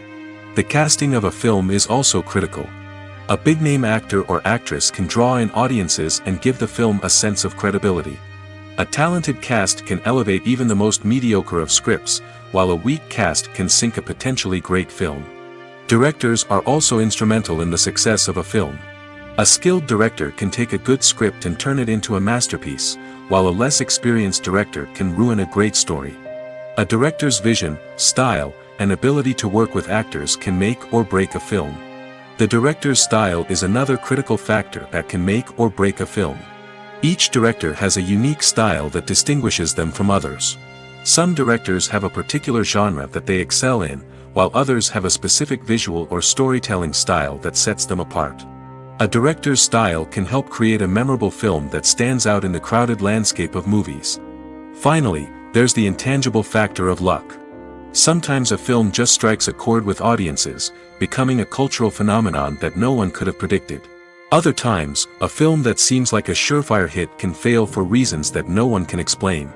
The casting of a film is also critical. A big-name actor or actress can draw in audiences and give the film a sense of credibility. A talented cast can elevate even the most mediocre of scripts, while a weak cast can sink a potentially great film. Directors are also instrumental in the success of a film. A skilled director can take a good script and turn it into a masterpiece, while a less experienced director can ruin a great story. A director's vision, style, and ability to work with actors can make or break a film. The director's style is another critical factor that can make or break a film. Each director has a unique style that distinguishes them from others. Some directors have a particular genre that they excel in, while others have a specific visual or storytelling style that sets them apart. A director's style can help create a memorable film that stands out in the crowded landscape of movies. Finally, there's the intangible factor of luck. Sometimes a film just strikes a chord with audiences, becoming a cultural phenomenon that no one could have predicted. Other times, a film that seems like a surefire hit can fail for reasons that no one can explain.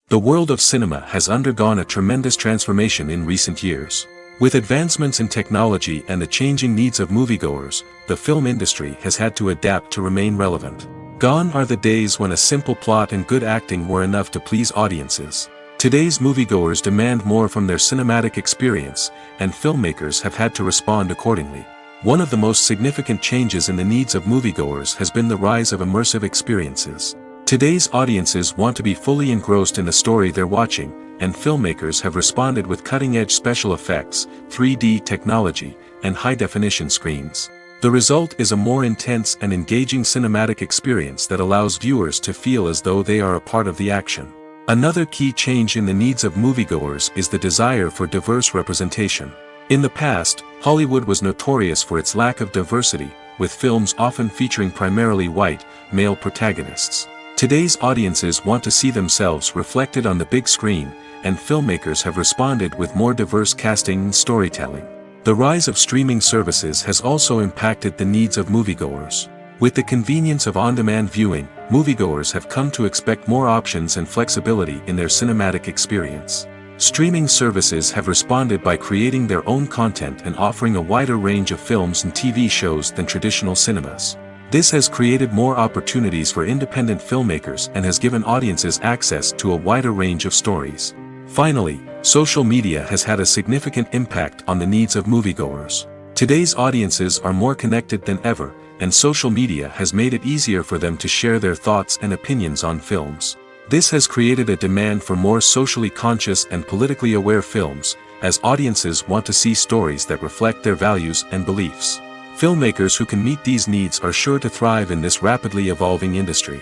The world of cinema has undergone a tremendous transformation in recent years. With advancements in technology and the changing needs of moviegoers, the film industry has had to adapt to remain relevant. Gone are the days when a simple plot and good acting were enough to please audiences. Today's moviegoers demand more from their cinematic experience, and filmmakers have had to respond accordingly. One of the most significant changes in the needs of moviegoers has been the rise of immersive experiences. Today's audiences want to be fully engrossed in the story they're watching, and filmmakers have responded with cutting-edge special effects, 3D technology, and high-definition screens. The result is a more intense and engaging cinematic experience that allows viewers to feel as though they are a part of the action. Another key change in the needs of moviegoers is the desire for diverse representation. In the past, Hollywood was notorious for its lack of diversity, with films often featuring primarily white, male protagonists. Today's audiences want to see themselves reflected on the big screen, and filmmakers have responded with more diverse casting and storytelling. The rise of streaming services has also impacted the needs of moviegoers. With the convenience of on-demand viewing, moviegoers have come to expect more options and flexibility in their cinematic experience. Streaming services have responded by creating their own content and offering a wider range of films and TV shows than traditional cinemas. This has created more opportunities for independent filmmakers and has given audiences access to a wider range of stories. Finally, social media has had a significant impact on the needs of moviegoers. Today's audiences are more connected than ever, and social media has made it easier for them to share their thoughts and opinions on films. This has created a demand for more socially conscious and politically aware films, as audiences want to see stories that reflect their values and beliefs. Filmmakers who can meet these needs are sure to thrive in this rapidly evolving industry.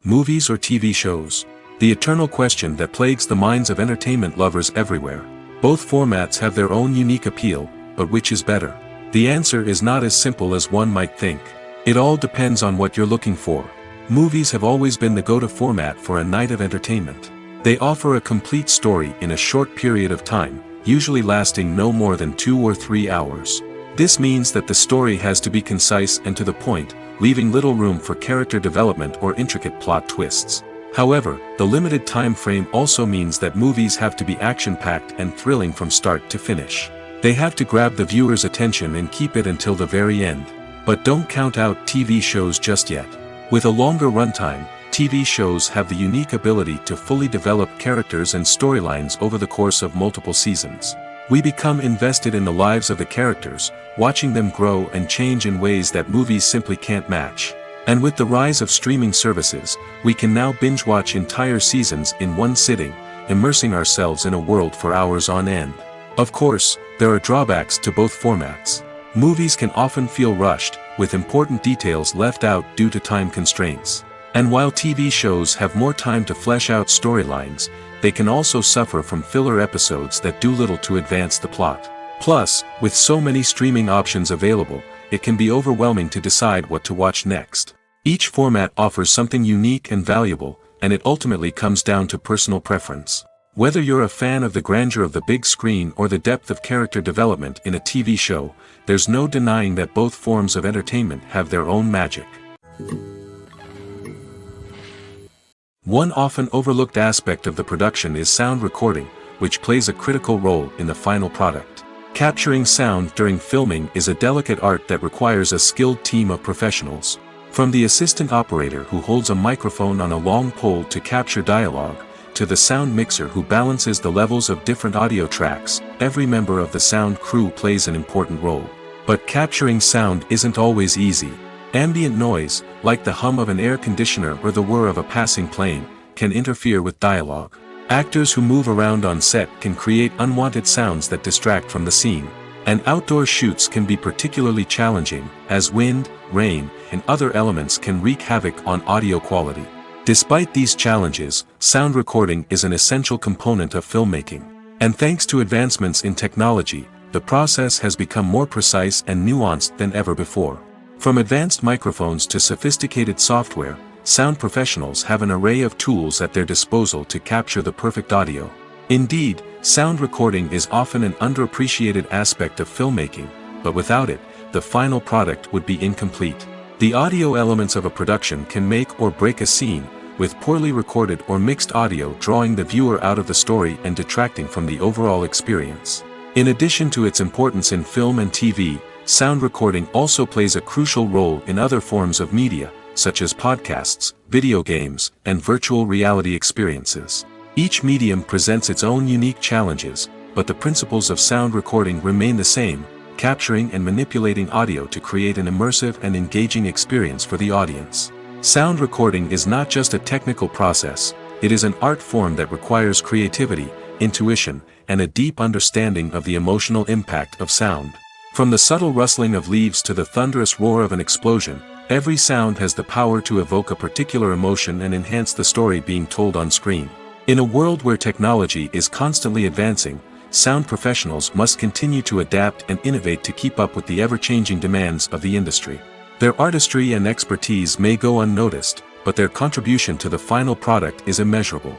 Movies or TV shows? The eternal question that plagues the minds of entertainment lovers everywhere. Both formats have their own unique appeal, but which is better? The answer is not as simple as one might think. It all depends on what you're looking for. Movies have always been the go-to format for a night of entertainment. They offer a complete story in a short period of time, usually lasting no more than 2 or 3 hours. This means that the story has to be concise and to the point, leaving little room for character development or intricate plot twists. However, the limited time frame also means that movies have to be action-packed and thrilling from start to finish. They have to grab the viewer's attention and keep it until the very end. But don't count out TV shows just yet. With a longer runtime, TV shows have the unique ability to fully develop characters and storylines over the course of multiple seasons. We become invested in the lives of the characters, watching them grow and change in ways that movies simply can't match. And with the rise of streaming services, we can now binge-watch entire seasons in one sitting, immersing ourselves in a world for hours on end. Of course, there are drawbacks to both formats. Movies can often feel rushed, with important details left out due to time constraints. And while TV shows have more time to flesh out storylines, they can also suffer from filler episodes that do little to advance the plot. Plus, with so many streaming options available, it can be overwhelming to decide what to watch next. Each format offers something unique and valuable, and it ultimately comes down to personal preference. Whether you're a fan of the grandeur of the big screen or the depth of character development in a TV show, there's no denying that both forms of entertainment have their own magic. One often overlooked aspect of the production is sound recording, which plays a critical role in the final product. Capturing sound during filming is a delicate art that requires a skilled team of professionals. From the assistant operator who holds a microphone on a long pole to capture dialogue, to the sound mixer who balances the levels of different audio tracks, every member of the sound crew plays an important role. But capturing sound isn't always easy. Ambient noise, like the hum of an air conditioner or the whir of a passing plane, can interfere with dialogue. Actors who move around on set can create unwanted sounds that distract from the scene. And outdoor shoots can be particularly challenging, as wind, rain, and other elements can wreak havoc on audio quality. Despite these challenges, sound recording is an essential component of filmmaking. And thanks to advancements in technology, the process has become more precise and nuanced than ever before. From advanced microphones to sophisticated software, sound professionals have an array of tools at their disposal to capture the perfect audio. Indeed, sound recording is often an underappreciated aspect of filmmaking, but without it, the final product would be incomplete. The audio elements of a production can make or break a scene, with poorly recorded or mixed audio drawing the viewer out of the story and detracting from the overall experience. In addition to its importance in film and TV, sound recording also plays a crucial role in other forms of media, such as podcasts, video games, and virtual reality experiences. Each medium presents its own unique challenges, but the principles of sound recording remain the same, capturing and manipulating audio to create an immersive and engaging experience for the audience. Sound recording is not just a technical process, it is an art form that requires creativity, intuition, and a deep understanding of the emotional impact of sound. From the subtle rustling of leaves to the thunderous roar of an explosion, every sound has the power to evoke a particular emotion and enhance the story being told on screen. In a world where technology is constantly advancing, sound professionals must continue to adapt and innovate to keep up with the ever-changing demands of the industry. Their artistry and expertise may go unnoticed, but their contribution to the final product is immeasurable.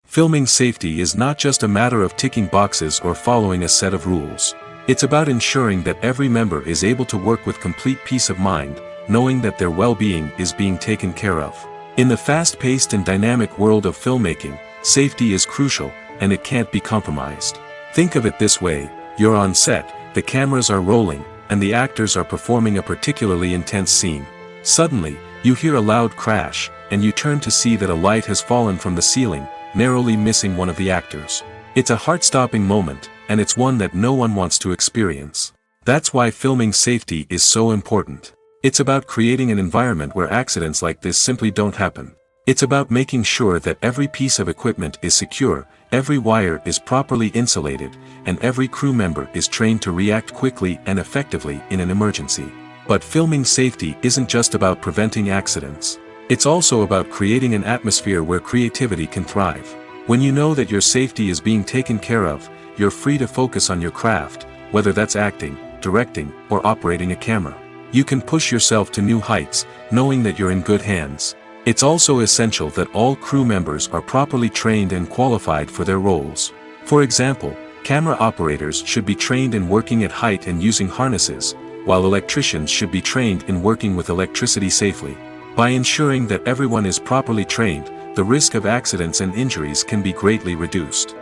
Filming safety is not just a matter of ticking boxes or following a set of rules. It's about ensuring that every member is able to work with complete peace of mind, knowing that their well-being is being taken care of. In the fast-paced and dynamic world of filmmaking, safety is crucial, and it can't be compromised. Think of it this way: you're on set, the cameras are rolling, and the actors are performing a particularly intense scene. Suddenly, you hear a loud crash, and you turn to see that a light has fallen from the ceiling, narrowly missing one of the actors. It's a heart-stopping moment, and it's one that no one wants to experience. That's why filming safety is so important. It's about creating an environment where accidents like this simply don't happen. It's about making sure that every piece of equipment is secure, every wire is properly insulated, and every crew member is trained to react quickly and effectively in an emergency. But filming safety isn't just about preventing accidents. It's also about creating an atmosphere where creativity can thrive. When you know that your safety is being taken care of, you're free to focus on your craft, whether that's acting, directing, or operating a camera. You can push yourself to new heights, knowing that you're in good hands. It's also essential that all crew members are properly trained and qualified for their roles. For example, Camera operators should be trained in working at height and using harnesses, while electricians should be trained in working with electricity safely. By ensuring that everyone is properly trained, the risk of accidents and injuries can be greatly reduced.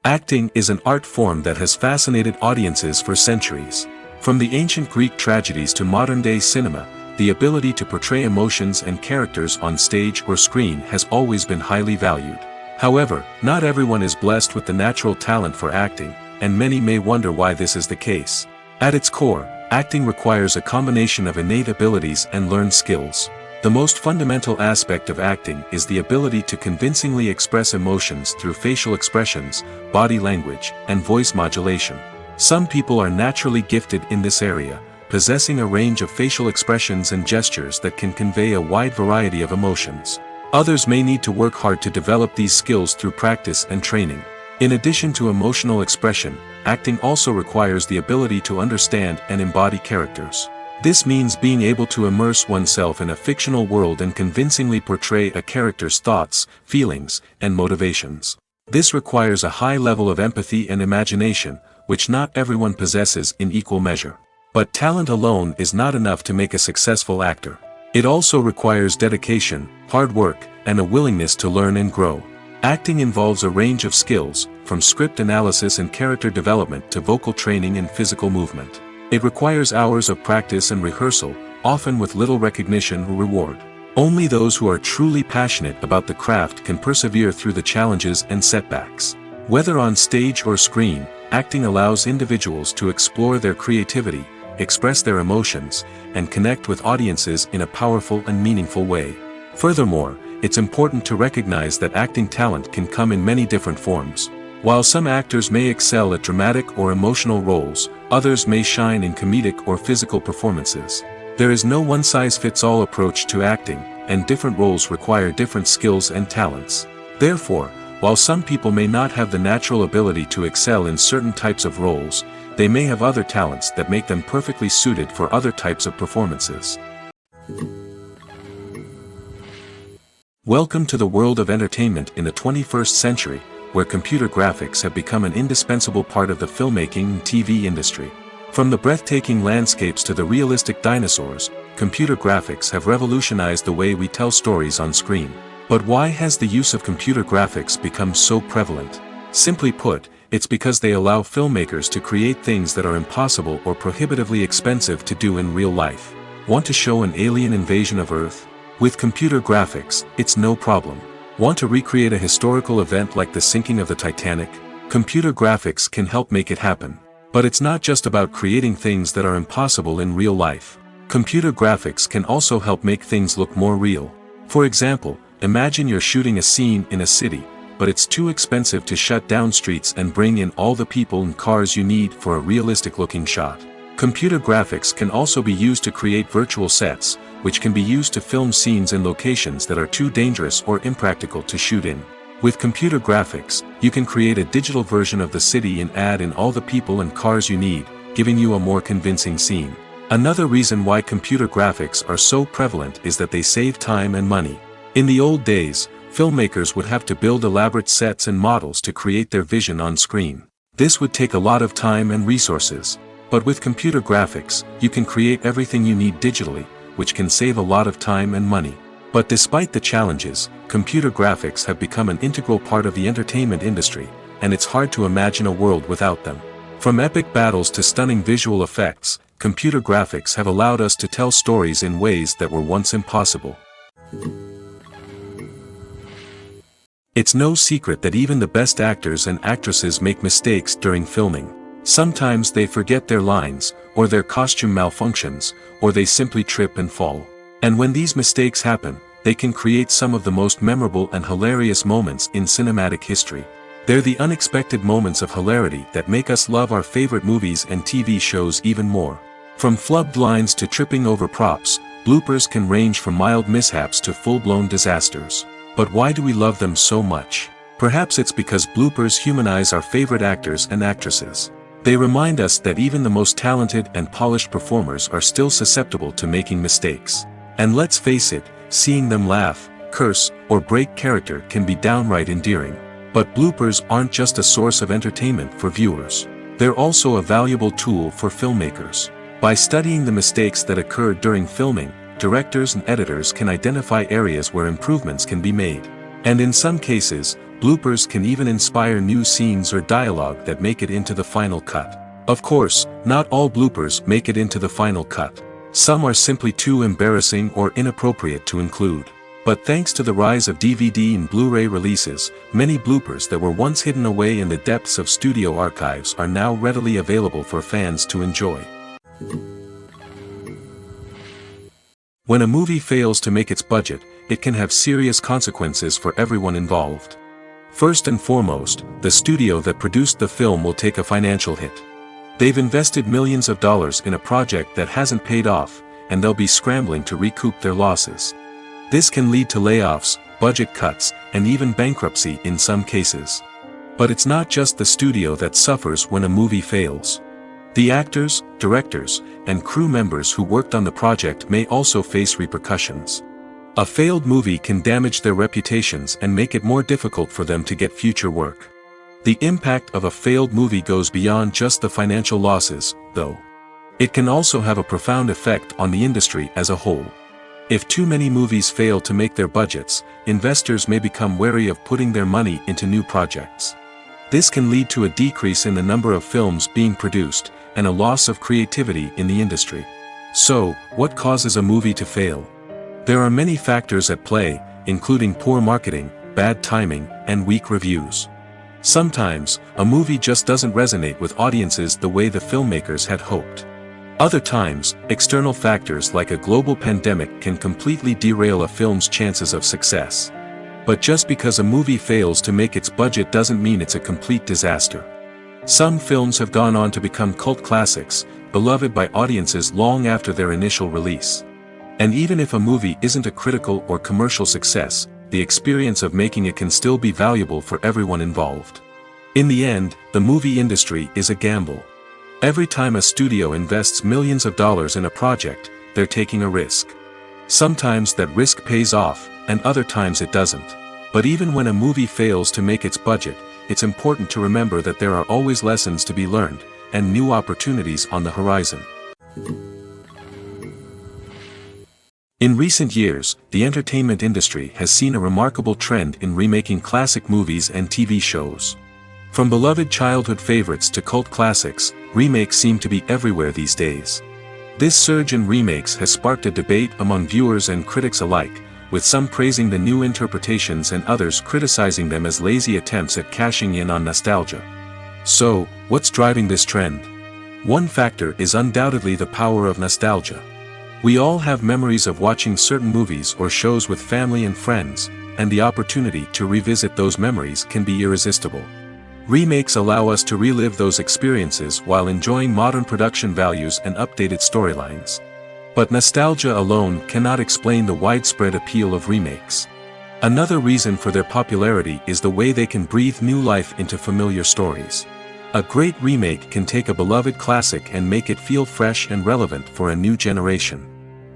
Acting is an art form that has fascinated audiences for centuries. From the ancient Greek tragedies to modern-day cinema, the ability to portray emotions and characters on stage or screen has always been highly valued. However, not everyone is blessed with the natural talent for acting, and many may wonder why this is the case. At its core, acting requires a combination of innate abilities and learned skills. The most fundamental aspect of acting is the ability to convincingly express emotions through facial expressions, body language, and voice modulation. Some people are naturally gifted in this area, possessing a range of facial expressions and gestures that can convey a wide variety of emotions. Others may need to work hard to develop these skills through practice and training. In addition to emotional expression, acting also requires the ability to understand and embody characters. This means being able to immerse oneself in a fictional world and convincingly portray a character's thoughts, feelings, and motivations. This requires a high level of empathy and imagination, which not everyone possesses in equal measure. But talent alone is not enough to make a successful actor. It also requires dedication, hard work, and a willingness to learn and grow. Acting involves a range of skills, from script analysis and character development to vocal training and physical movement. It requires hours of practice and rehearsal, often with little recognition or reward. Only those who are truly passionate about the craft can persevere through the challenges and setbacks. Whether on stage or screen, acting allows individuals to explore their creativity, express their emotions, and connect with audiences in a powerful and meaningful way. Furthermore, it's important to recognize that acting talent can come in many different forms. While some actors may excel at dramatic or emotional roles, others may shine in comedic or physical performances. There is no one-size-fits-all approach to acting, and different roles require different skills and talents. Therefore, while some people may not have the natural ability to excel in certain types of roles, they may have other talents that make them perfectly suited for other types of performances. Welcome to the world of entertainment in the 21st century, where computer graphics have become an indispensable part of the filmmaking and TV industry. From the breathtaking landscapes to the realistic dinosaurs, computer graphics have revolutionized the way we tell stories on screen. But why has the use of computer graphics become so prevalent? Simply put, it's because they allow filmmakers to create things that are impossible or prohibitively expensive to do in real life. Want to show an alien invasion of Earth? With computer graphics, it's no problem. Want to recreate a historical event like the sinking of the Titanic? Computer graphics can help make it happen. But it's not just about creating things that are impossible in real life. Computer graphics can also help make things look more real. For example, imagine you're shooting a scene in a city, but it's too expensive to shut down streets and bring in all the people and cars you need for a realistic-looking shot. Computer graphics can also be used to create virtual sets, which can be used to film scenes in locations that are too dangerous or impractical to shoot in. With computer graphics, you can create a digital version of the city and add in all the people and cars you need, giving you a more convincing scene. Another reason why computer graphics are so prevalent is that they save time and money. In the old days, filmmakers would have to build elaborate sets and models to create their vision on screen. This would take a lot of time and resources. But with computer graphics, you can create everything you need digitally, which can save a lot of time and money. But despite the challenges, computer graphics have become an integral part of the entertainment industry, and it's hard to imagine a world without them. From epic battles to stunning visual effects, computer graphics have allowed us to tell stories in ways that were once impossible. It's no secret that even the best actors and actresses make mistakes during filming. Sometimes they forget their lines, or their costume malfunctions, or they simply trip and fall. And when these mistakes happen, they can create some of the most memorable and hilarious moments in cinematic history. They're the unexpected moments of hilarity that make us love our favorite movies and TV shows even more. From flubbed lines to tripping over props, bloopers can range from mild mishaps to full-blown disasters. But why do we love them so much? Perhaps it's because bloopers humanize our favorite actors and actresses. They remind us that even the most talented and polished performers are still susceptible to making mistakes. And let's face it, seeing them laugh, curse, or break character can be downright endearing. But bloopers aren't just a source of entertainment for viewers. They're also a valuable tool for filmmakers. By studying the mistakes that occurred during filming, directors and editors can identify areas where improvements can be made. And in some cases, bloopers can even inspire new scenes or dialogue that make it into the final cut. Of course, not all bloopers make it into the final cut. Some are simply too embarrassing or inappropriate to include. But thanks to the rise of DVD and Blu-ray releases, many bloopers that were once hidden away in the depths of studio archives are now readily available for fans to enjoy. When a movie fails to make its budget, it can have serious consequences for everyone involved. First and foremost, the studio that produced the film will take a financial hit. They've invested millions of dollars in a project that hasn't paid off, and they'll be scrambling to recoup their losses. This can lead to layoffs, budget cuts, and even bankruptcy in some cases. But it's not just the studio that suffers when a movie fails. The actors, directors, and crew members who worked on the project may also face repercussions. A failed movie can damage their reputations and make it more difficult for them to get future work. The impact of a failed movie goes beyond just the financial losses, though. It can also have a profound effect on the industry as a whole. If too many movies fail to make their budgets, investors may become wary of putting their money into new projects. This can lead to a decrease in the number of films being produced, and a loss of creativity in the industry. So, what causes a movie to fail? There are many factors at play, including poor marketing, bad timing, and weak reviews. Sometimes, a movie just doesn't resonate with audiences the way the filmmakers had hoped. Other times, external factors like a global pandemic can completely derail a film's chances of success. But just because a movie fails to make its budget doesn't mean it's a complete disaster. Some films have gone on to become cult classics, beloved by audiences long after their initial release. And even if a movie isn't a critical or commercial success, the experience of making it can still be valuable for everyone involved. In the end, the movie industry is a gamble. Every time a studio invests millions of dollars in a project, they're taking a risk. Sometimes that risk pays off, and other times it doesn't. But even when a movie fails to make its budget, it's important to remember that there are always lessons to be learned, and new opportunities on the horizon. In recent years, the entertainment industry has seen a remarkable trend in remaking classic movies and TV shows. From beloved childhood favorites to cult classics, remakes seem to be everywhere these days. This surge in remakes has sparked a debate among viewers and critics alike, with some praising the new interpretations and others criticizing them as lazy attempts at cashing in on nostalgia. So, what's driving this trend? One factor is undoubtedly the power of nostalgia. We all have memories of watching certain movies or shows with family and friends, and the opportunity to revisit those memories can be irresistible. Remakes allow us to relive those experiences while enjoying modern production values and updated storylines. But nostalgia alone cannot explain the widespread appeal of remakes. Another reason for their popularity is the way they can breathe new life into familiar stories. A great remake can take a beloved classic and make it feel fresh and relevant for a new generation.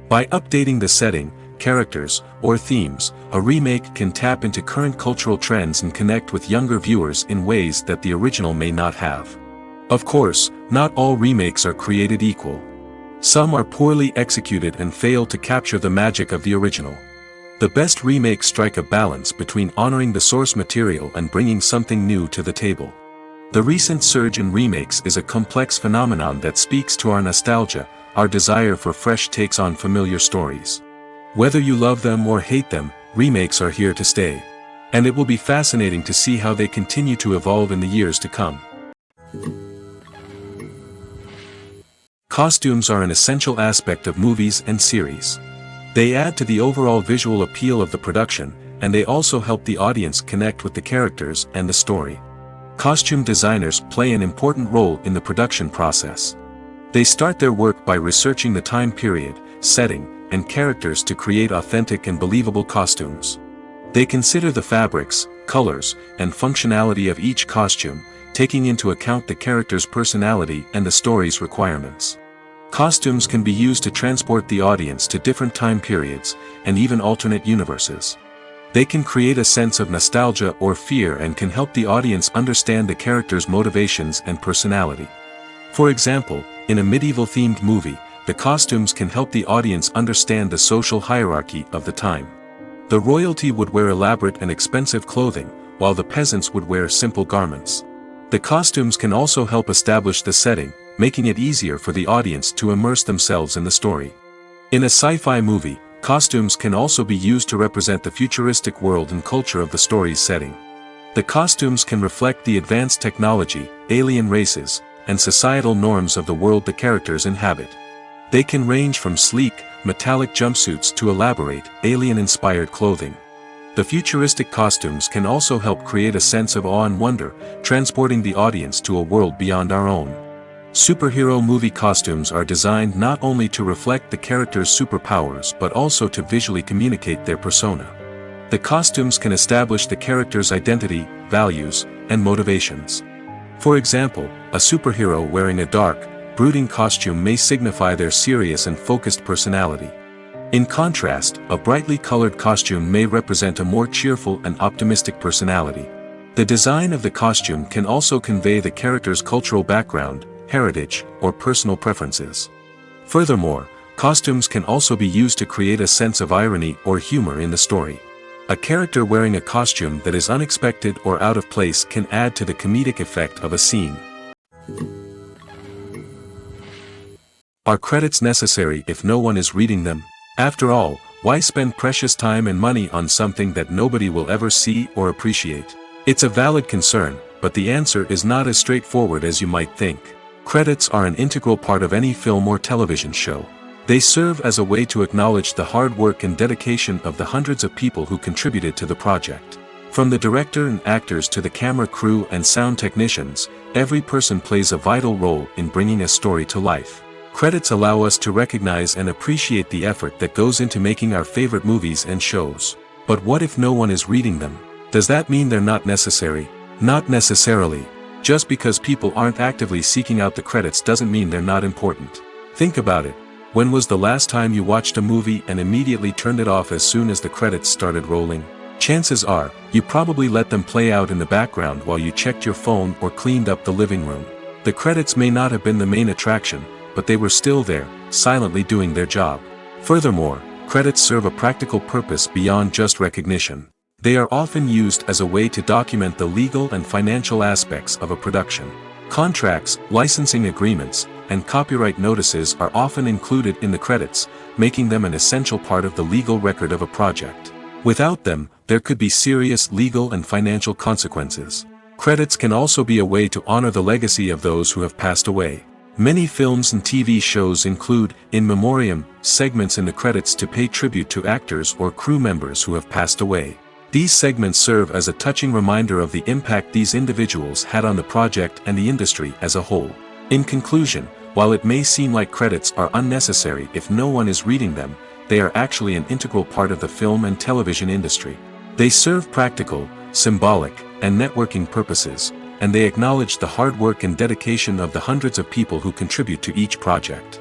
By updating the setting, characters, or themes, a remake can tap into current cultural trends and connect with younger viewers in ways that the original may not have. Of course, not all remakes are created equal. Some are poorly executed and fail to capture the magic of the original. The best remakes strike a balance between honoring the source material and bringing something new to the table. The recent surge in remakes is a complex phenomenon that speaks to our nostalgia, our desire for fresh takes on familiar stories. Whether you love them or hate them, remakes are here to stay. And it will be fascinating to see how they continue to evolve in the years to come. Costumes are an essential aspect of movies and series. They add to the overall visual appeal of the production, and they also help the audience connect with the characters and the story. Costume designers play an important role in the production process. They start their work by researching the time period, setting, and characters to create authentic and believable costumes. They consider the fabrics, colors, and functionality of each costume, taking into account the character's personality and the story's requirements. Costumes can be used to transport the audience to different time periods, and even alternate universes. They can create a sense of nostalgia or fear and can help the audience understand the character's motivations and personality. For example, in a medieval-themed movie, the costumes can help the audience understand the social hierarchy of the time. The royalty would wear elaborate and expensive clothing, while the peasants would wear simple garments. The costumes can also help establish the setting, making it easier for the audience to immerse themselves in the story. In a sci-fi movie, costumes can also be used to represent the futuristic world and culture of the story's setting. The costumes can reflect the advanced technology, alien races, and societal norms of the world the characters inhabit. They can range from sleek, metallic jumpsuits to elaborate, alien-inspired clothing. The futuristic costumes can also help create a sense of awe and wonder, transporting the audience to a world beyond our own. Superhero movie costumes are designed not only to reflect the character's superpowers but also to visually communicate their persona. The costumes can establish the character's identity, values, and motivations. For example, a superhero wearing a dark, brooding costume may signify their serious and focused personality. In contrast, a brightly colored costume may represent a more cheerful and optimistic personality. The design of the costume can also convey the character's cultural background, heritage, or personal preferences. Furthermore, costumes can also be used to create a sense of irony or humor in the story. A character wearing a costume that is unexpected or out of place can add to the comedic effect of a scene. Are credits necessary if no one is reading them? After all, why spend precious time and money on something that nobody will ever see or appreciate? It's a valid concern, but the answer is not as straightforward as you might think. Credits are an integral part of any film or television show. They serve as a way to acknowledge the hard work and dedication of the hundreds of people who contributed to the project. From the director and actors to the camera crew and sound technicians, every person plays a vital role in bringing a story to life. Credits allow us to recognize and appreciate the effort that goes into making our favorite movies and shows. But what if no one is reading them? Does that mean they're not necessary? Not necessarily. Just because people aren't actively seeking out the credits doesn't mean they're not important. Think about it. When was the last time you watched a movie and immediately turned it off as soon as the credits started rolling? Chances are, you probably let them play out in the background while you checked your phone or cleaned up the living room. The credits may not have been the main attraction, but they were still there, silently doing their job. Furthermore, credits serve a practical purpose beyond just recognition. They are often used as a way to document the legal and financial aspects of a production. Contracts, licensing agreements, and copyright notices are often included in the credits, making them an essential part of the legal record of a project. Without them, there could be serious legal and financial consequences. Credits can also be a way to honor the legacy of those who have passed away. Many films and TV shows include, in memoriam, segments in the credits to pay tribute to actors or crew members who have passed away. These segments serve as a touching reminder of the impact these individuals had on the project and the industry as a whole. In conclusion, while it may seem like credits are unnecessary if no one is reading them, they are actually an integral part of the film and television industry. They serve practical, symbolic, and networking purposes, and they acknowledge the hard work and dedication of the hundreds of people who contribute to each project.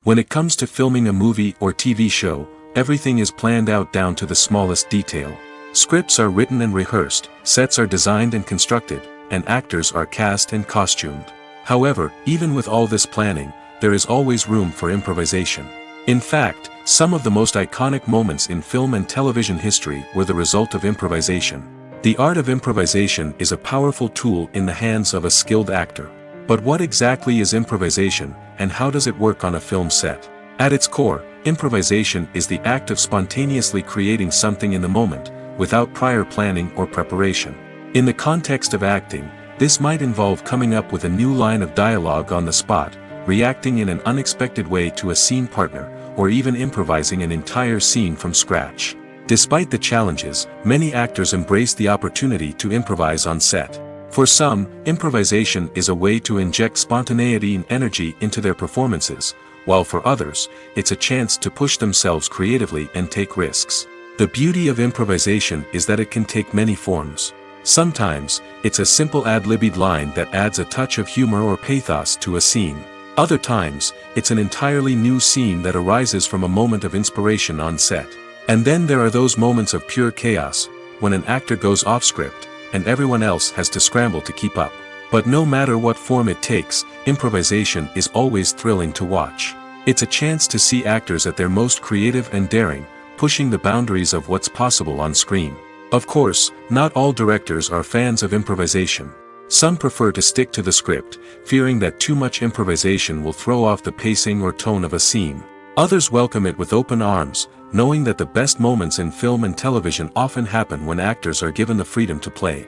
When it comes to filming a movie or TV show, everything is planned out down to the smallest detail. Scripts are written and rehearsed, sets are designed and constructed, and actors are cast and costumed. However, even with all this planning, there is always room for improvisation. In fact, some of the most iconic moments in film and television history were the result of improvisation. The art of improvisation is a powerful tool in the hands of a skilled actor. But what exactly is improvisation, and how does it work on a film set? At its core, improvisation is the act of spontaneously creating something in the moment, without prior planning or preparation. In the context of acting, this might involve coming up with a new line of dialogue on the spot, reacting in an unexpected way to a scene partner, or even improvising an entire scene from scratch. Despite the challenges, many actors embrace the opportunity to improvise on set. For some, improvisation is a way to inject spontaneity and energy into their performances, while for others, it's a chance to push themselves creatively and take risks. The beauty of improvisation is that it can take many forms. Sometimes, it's a simple ad-libbed line that adds a touch of humor or pathos to a scene. Other times, it's an entirely new scene that arises from a moment of inspiration on set. And then there are those moments of pure chaos, when an actor goes off script, and everyone else has to scramble to keep up. But no matter what form it takes, improvisation is always thrilling to watch. It's a chance to see actors at their most creative and daring, pushing the boundaries of what's possible on screen. Of course, not all directors are fans of improvisation. Some prefer to stick to the script, fearing that too much improvisation will throw off the pacing or tone of a scene. Others welcome it with open arms, knowing that the best moments in film and television often happen when actors are given the freedom to play.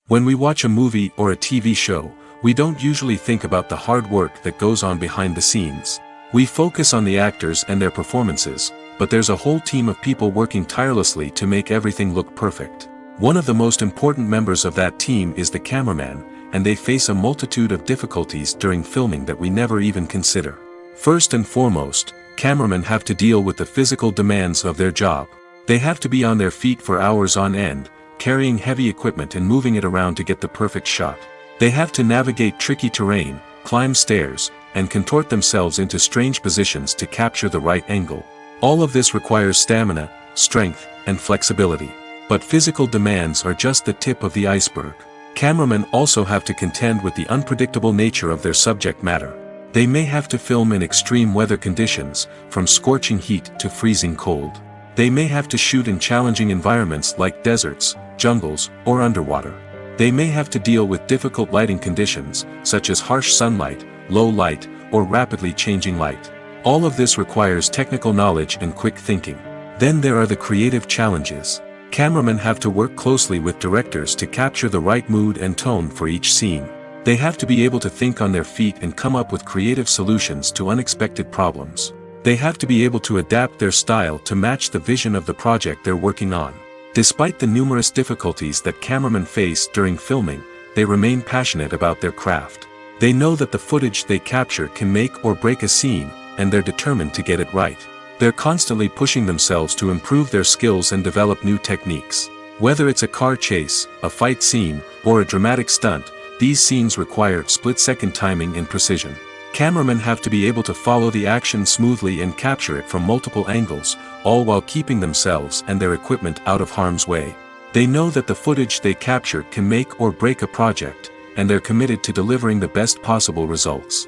When we watch a movie or a TV show, we don't usually think about the hard work that goes on behind the scenes. We focus on the actors and their performances, but there's a whole team of people working tirelessly to make everything look perfect. One of the most important members of that team is the cameraman, and they face a multitude of difficulties during filming that we never even consider. First and foremost, cameramen have to deal with the physical demands of their job. They have to be on their feet for hours on end, carrying heavy equipment and moving it around to get the perfect shot. They have to navigate tricky terrain, climb stairs, and contort themselves into strange positions to capture the right angle. All of this requires stamina, strength, and flexibility. But physical demands are just the tip of the iceberg. Cameramen also have to contend with the unpredictable nature of their subject matter. They may have to film in extreme weather conditions, from scorching heat to freezing cold. They may have to shoot in challenging environments like deserts, jungles, or underwater. They may have to deal with difficult lighting conditions, such as harsh sunlight, low light, or rapidly changing light. All of this requires technical knowledge and quick thinking. Then there are the creative challenges. Cameramen have to work closely with directors to capture the right mood and tone for each scene. They have to be able to think on their feet and come up with creative solutions to unexpected problems. They have to be able to adapt their style to match the vision of the project they're working on. Despite the numerous difficulties that cameramen face during filming, they remain passionate about their craft. They know that the footage they capture can make or break a scene, and they're determined to get it right. They're constantly pushing themselves to improve their skills and develop new techniques. Whether it's a car chase, a fight scene, or a dramatic stunt, these scenes require split-second timing and precision. Cameramen have to be able to follow the action smoothly and capture it from multiple angles, all while keeping themselves and their equipment out of harm's way. They know that the footage they capture can make or break a project, and they're committed to delivering the best possible results.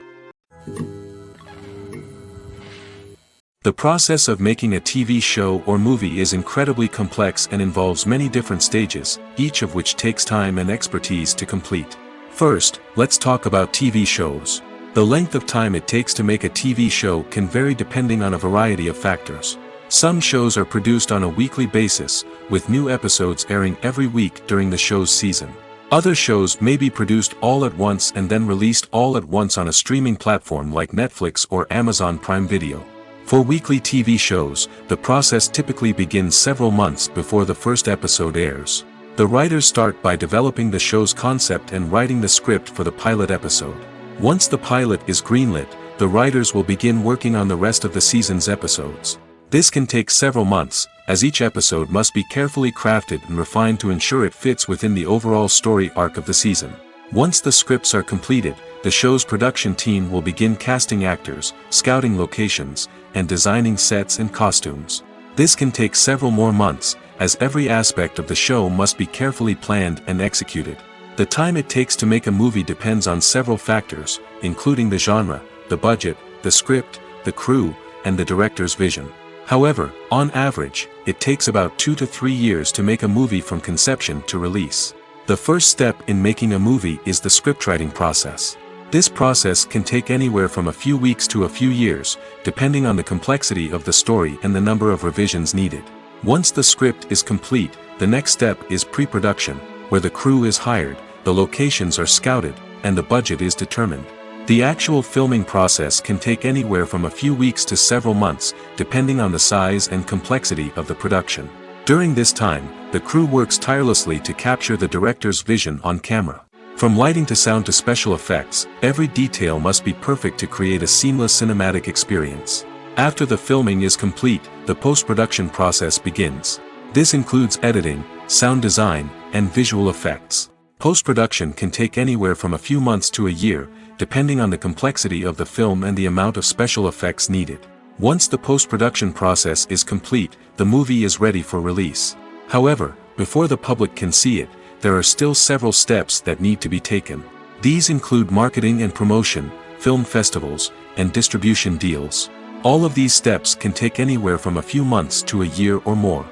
The process of making a TV show or movie is incredibly complex and involves many different stages, each of which takes time and expertise to complete. First, let's talk about TV shows. The length of time it takes to make a TV show can vary depending on a variety of factors. Some shows are produced on a weekly basis, with new episodes airing every week during the show's season. Other shows may be produced all at once and then released all at once on a streaming platform like Netflix or Amazon Prime Video. For weekly TV shows, the process typically begins several months before the first episode airs. The writers start by developing the show's concept and writing the script for the pilot episode. Once the pilot is greenlit, the writers will begin working on the rest of the season's episodes. This can take several months, as each episode must be carefully crafted and refined to ensure it fits within the overall story arc of the season. Once the scripts are completed, the show's production team will begin casting actors, scouting locations, and designing sets and costumes. This can take several more months, as every aspect of the show must be carefully planned and executed. The time it takes to make a movie depends on several factors, including the genre, the budget, the script, the crew, and the director's vision. However, on average, it takes about 2 to 3 years to make a movie from conception to release. The first step in making a movie is the scriptwriting process. This process can take anywhere from a few weeks to a few years, depending on the complexity of the story and the number of revisions needed. Once the script is complete, the next step is pre-production, where the crew is hired, the locations are scouted, and the budget is determined. The actual filming process can take anywhere from a few weeks to several months, depending on the size and complexity of the production. During this time, the crew works tirelessly to capture the director's vision on camera. From lighting to sound to special effects, every detail must be perfect to create a seamless cinematic experience. After the filming is complete, the post-production process begins. This includes editing, sound design, and visual effects. Post-production can take anywhere from a few months to a year, depending on the complexity of the film and the amount of special effects needed. Once the post-production process is complete, the movie is ready for release. However, before the public can see it, there are still several steps that need to be taken. These include marketing and promotion, film festivals, and distribution deals. All of these steps can take anywhere from a few months to a year or more.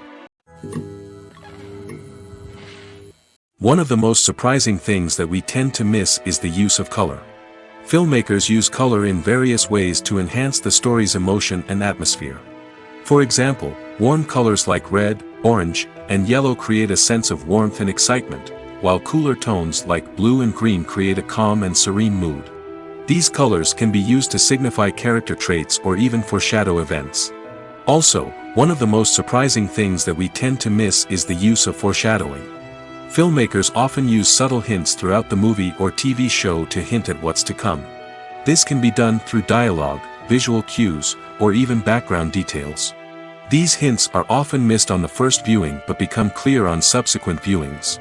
One of the most surprising things that we tend to miss is the use of color. Filmmakers use color in various ways to enhance the story's emotion and atmosphere. For example, warm colors like red, orange, and yellow create a sense of warmth and excitement, while cooler tones like blue and green create a calm and serene mood. These colors can be used to signify character traits or even foreshadow events. Also, one of the most surprising things that we tend to miss is the use of foreshadowing. Filmmakers often use subtle hints throughout the movie or TV show to hint at what's to come. This can be done through dialogue, visual cues, or even background details. These hints are often missed on the first viewing but become clear on subsequent viewings.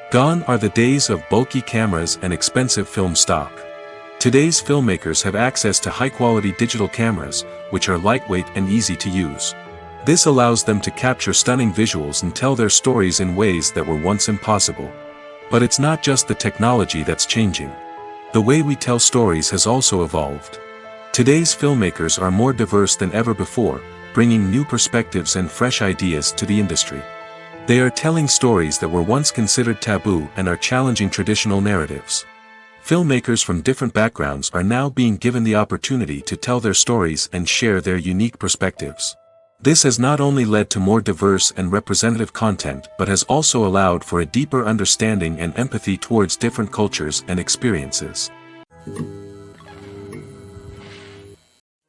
Gone are the days of bulky cameras and expensive film stock. Today's filmmakers have access to high-quality digital cameras, which are lightweight and easy to use. This allows them to capture stunning visuals and tell their stories in ways that were once impossible. But it's not just the technology that's changing. The way we tell stories has also evolved. Today's filmmakers are more diverse than ever before, bringing new perspectives and fresh ideas to the industry. They are telling stories that were once considered taboo and are challenging traditional narratives. Filmmakers from different backgrounds are now being given the opportunity to tell their stories and share their unique perspectives. This has not only led to more diverse and representative content but has also allowed for a deeper understanding and empathy towards different cultures and experiences.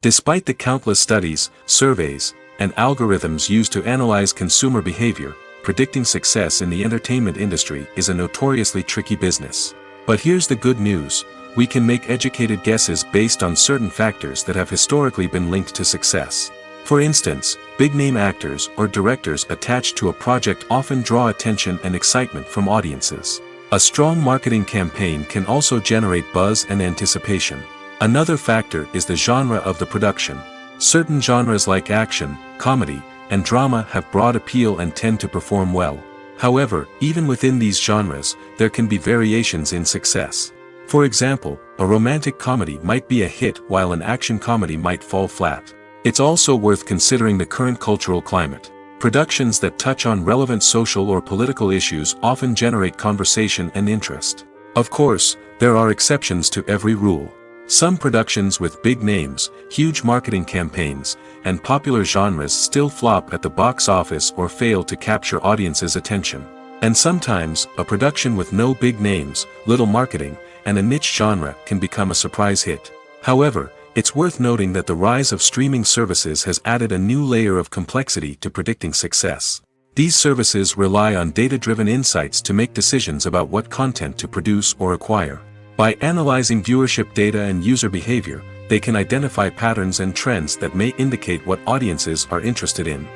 Despite the countless studies, surveys, and algorithms used to analyze consumer behavior, predicting success in the entertainment industry is a notoriously tricky business. But here's the good news: we can make educated guesses based on certain factors that have historically been linked to success. For instance, big-name actors or directors attached to a project often draw attention and excitement from audiences. A strong marketing campaign can also generate buzz and anticipation. Another factor is the genre of the production. Certain genres like action, comedy, and drama have broad appeal and tend to perform well. However, even within these genres, there can be variations in success. For example, a romantic comedy might be a hit while an action comedy might fall flat. It's also worth considering the current cultural climate. Productions that touch on relevant social or political issues often generate conversation and interest. Of course, there are exceptions to every rule. Some productions with big names, huge marketing campaigns, and popular genres still flop at the box office or fail to capture audiences' attention. And sometimes, a production with no big names, little marketing, and a niche genre can become a surprise hit. However, it's worth noting that the rise of streaming services has added a new layer of complexity to predicting success. These services rely on data-driven insights to make decisions about what content to produce or acquire. By analyzing viewership data and user behavior, they can identify patterns and trends that may indicate what audiences are interested in.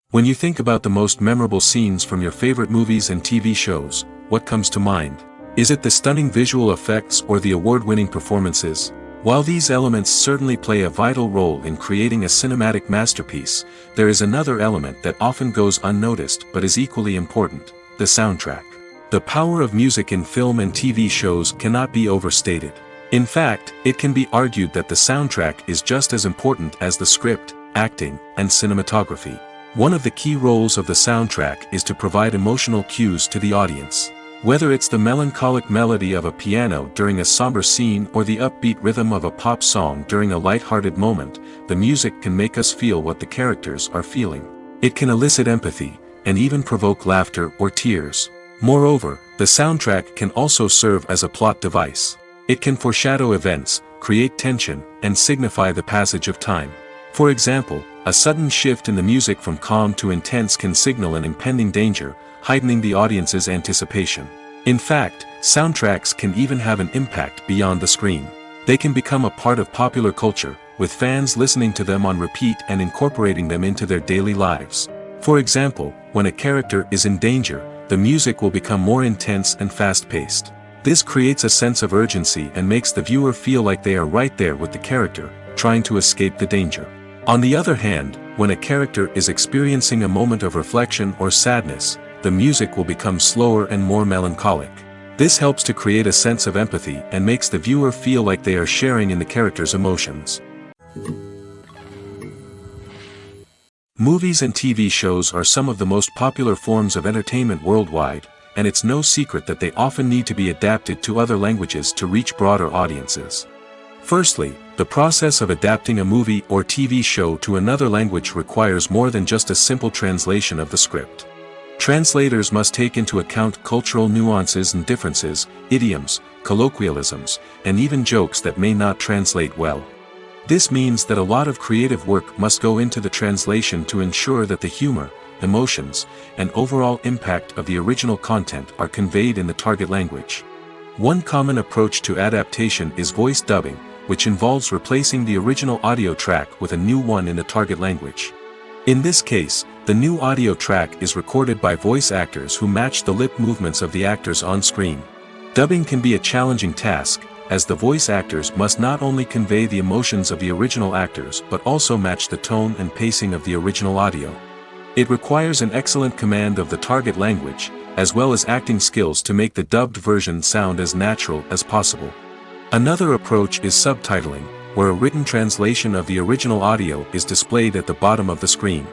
When you think about the most memorable scenes from your favorite movies and TV shows, what comes to mind? Is it the stunning visual effects or the award-winning performances? While these elements certainly play a vital role in creating a cinematic masterpiece, there is another element that often goes unnoticed but is equally important: the soundtrack. The power of music in film and TV shows cannot be overstated. In fact, it can be argued that the soundtrack is just as important as the script, acting, and cinematography. One of the key roles of the soundtrack is to provide emotional cues to the audience. Whether it's the melancholic melody of a piano during a somber scene or the upbeat rhythm of a pop song during a light-hearted moment, the music can make us feel what the characters are feeling. It can elicit empathy, and even provoke laughter or tears. Moreover, the soundtrack can also serve as a plot device. It can foreshadow events, create tension, and signify the passage of time. For example, a sudden shift in the music from calm to intense can signal an impending danger, heightening the audience's anticipation. In fact, soundtracks can even have an impact beyond the screen. They can become a part of popular culture, with fans listening to them on repeat and incorporating them into their daily lives. For example, when a character is in danger, the music will become more intense and fast-paced. This creates a sense of urgency and makes the viewer feel like they are right there with the character, trying to escape the danger. On the other hand, when a character is experiencing a moment of reflection or sadness, the music will become slower and more melancholic. This helps to create a sense of empathy and makes the viewer feel like they are sharing in the character's emotions. Movies and TV shows are some of the most popular forms of entertainment worldwide, and it's no secret that they often need to be adapted to other languages to reach broader audiences. Firstly, the process of adapting a movie or TV show to another language requires more than just a simple translation of the script. Translators must take into account cultural nuances and differences, idioms, colloquialisms, and even jokes that may not translate well. This means that a lot of creative work must go into the translation to ensure that the humor, emotions, and overall impact of the original content are conveyed in the target language. One common approach to adaptation is voice dubbing, which involves replacing the original audio track with a new one in the target language. In this case, the new audio track is recorded by voice actors who match the lip movements of the actors on screen. Dubbing can be a challenging task, as the voice actors must not only convey the emotions of the original actors but also match the tone and pacing of the original audio. It requires an excellent command of the target language, as well as acting skills to make the dubbed version sound as natural as possible. Another approach is subtitling, where a written translation of the original audio is displayed at the bottom of the screen.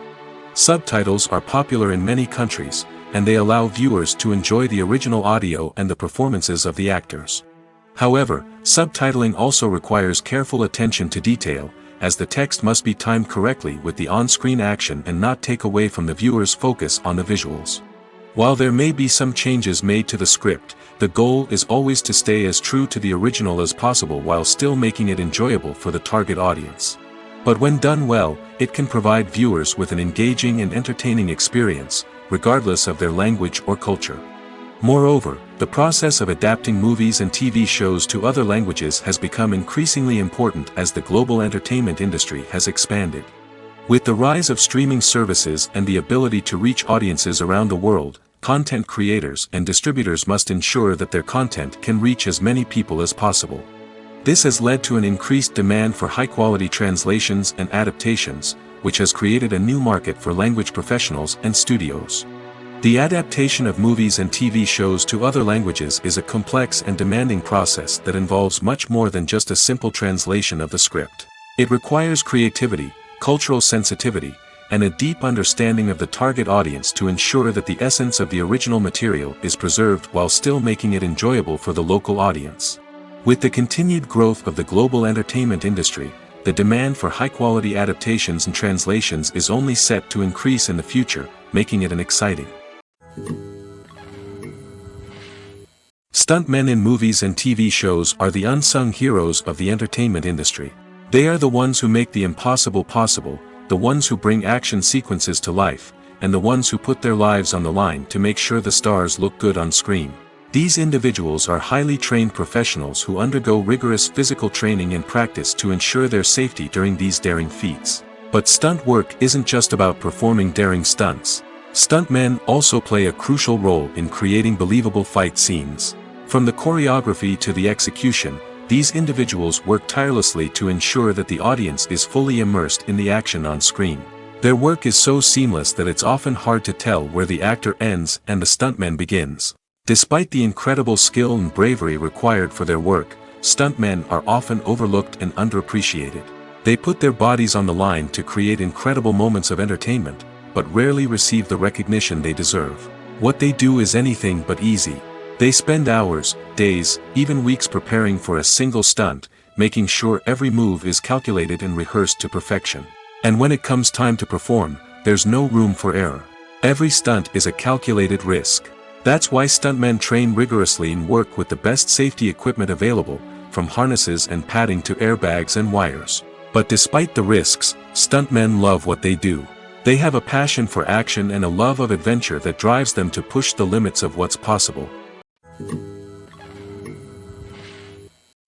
Subtitles are popular in many countries, and they allow viewers to enjoy the original audio and the performances of the actors. However, subtitling also requires careful attention to detail, as the text must be timed correctly with the on-screen action and not take away from the viewer's focus on the visuals. While there may be some changes made to the script, the goal is always to stay as true to the original as possible while still making it enjoyable for the target audience. But when done well, it can provide viewers with an engaging and entertaining experience, regardless of their language or culture. Moreover, the process of adapting movies and TV shows to other languages has become increasingly important as the global entertainment industry has expanded. With the rise of streaming services and the ability to reach audiences around the world, content creators and distributors must ensure that their content can reach as many people as possible. This has led to an increased demand for high-quality translations and adaptations, which has created a new market for language professionals and studios. The adaptation of movies and TV shows to other languages is a complex and demanding process that involves much more than just a simple translation of the script. It requires creativity, cultural sensitivity, and a deep understanding of the target audience to ensure that the essence of the original material is preserved while still making it enjoyable for the local audience. With the continued growth of the global entertainment industry, the demand for high-quality adaptations and translations is only set to increase in the future, making it an exciting. Stuntmen in movies and TV shows are the unsung heroes of the entertainment industry. They are the ones who make the impossible possible, the ones who bring action sequences to life, and the ones who put their lives on the line to make sure the stars look good on screen. These individuals are highly trained professionals who undergo rigorous physical training and practice to ensure their safety during these daring feats. But stunt work isn't just about performing daring stunts. Stuntmen also play a crucial role in creating believable fight scenes. From the choreography to the execution, these individuals work tirelessly to ensure that the audience is fully immersed in the action on screen. Their work is so seamless that it's often hard to tell where the actor ends and the stuntman begins. Despite the incredible skill and bravery required for their work, stuntmen are often overlooked and underappreciated. They put their bodies on the line to create incredible moments of entertainment, but rarely receive the recognition they deserve. What they do is anything but easy. They spend hours, days, even weeks preparing for a single stunt, making sure every move is calculated and rehearsed to perfection. And when it comes time to perform, there's no room for error. Every stunt is a calculated risk. That's why stuntmen train rigorously and work with the best safety equipment available, from harnesses and padding to airbags and wires. But despite the risks, stuntmen love what they do. They have a passion for action and a love of adventure that drives them to push the limits of what's possible.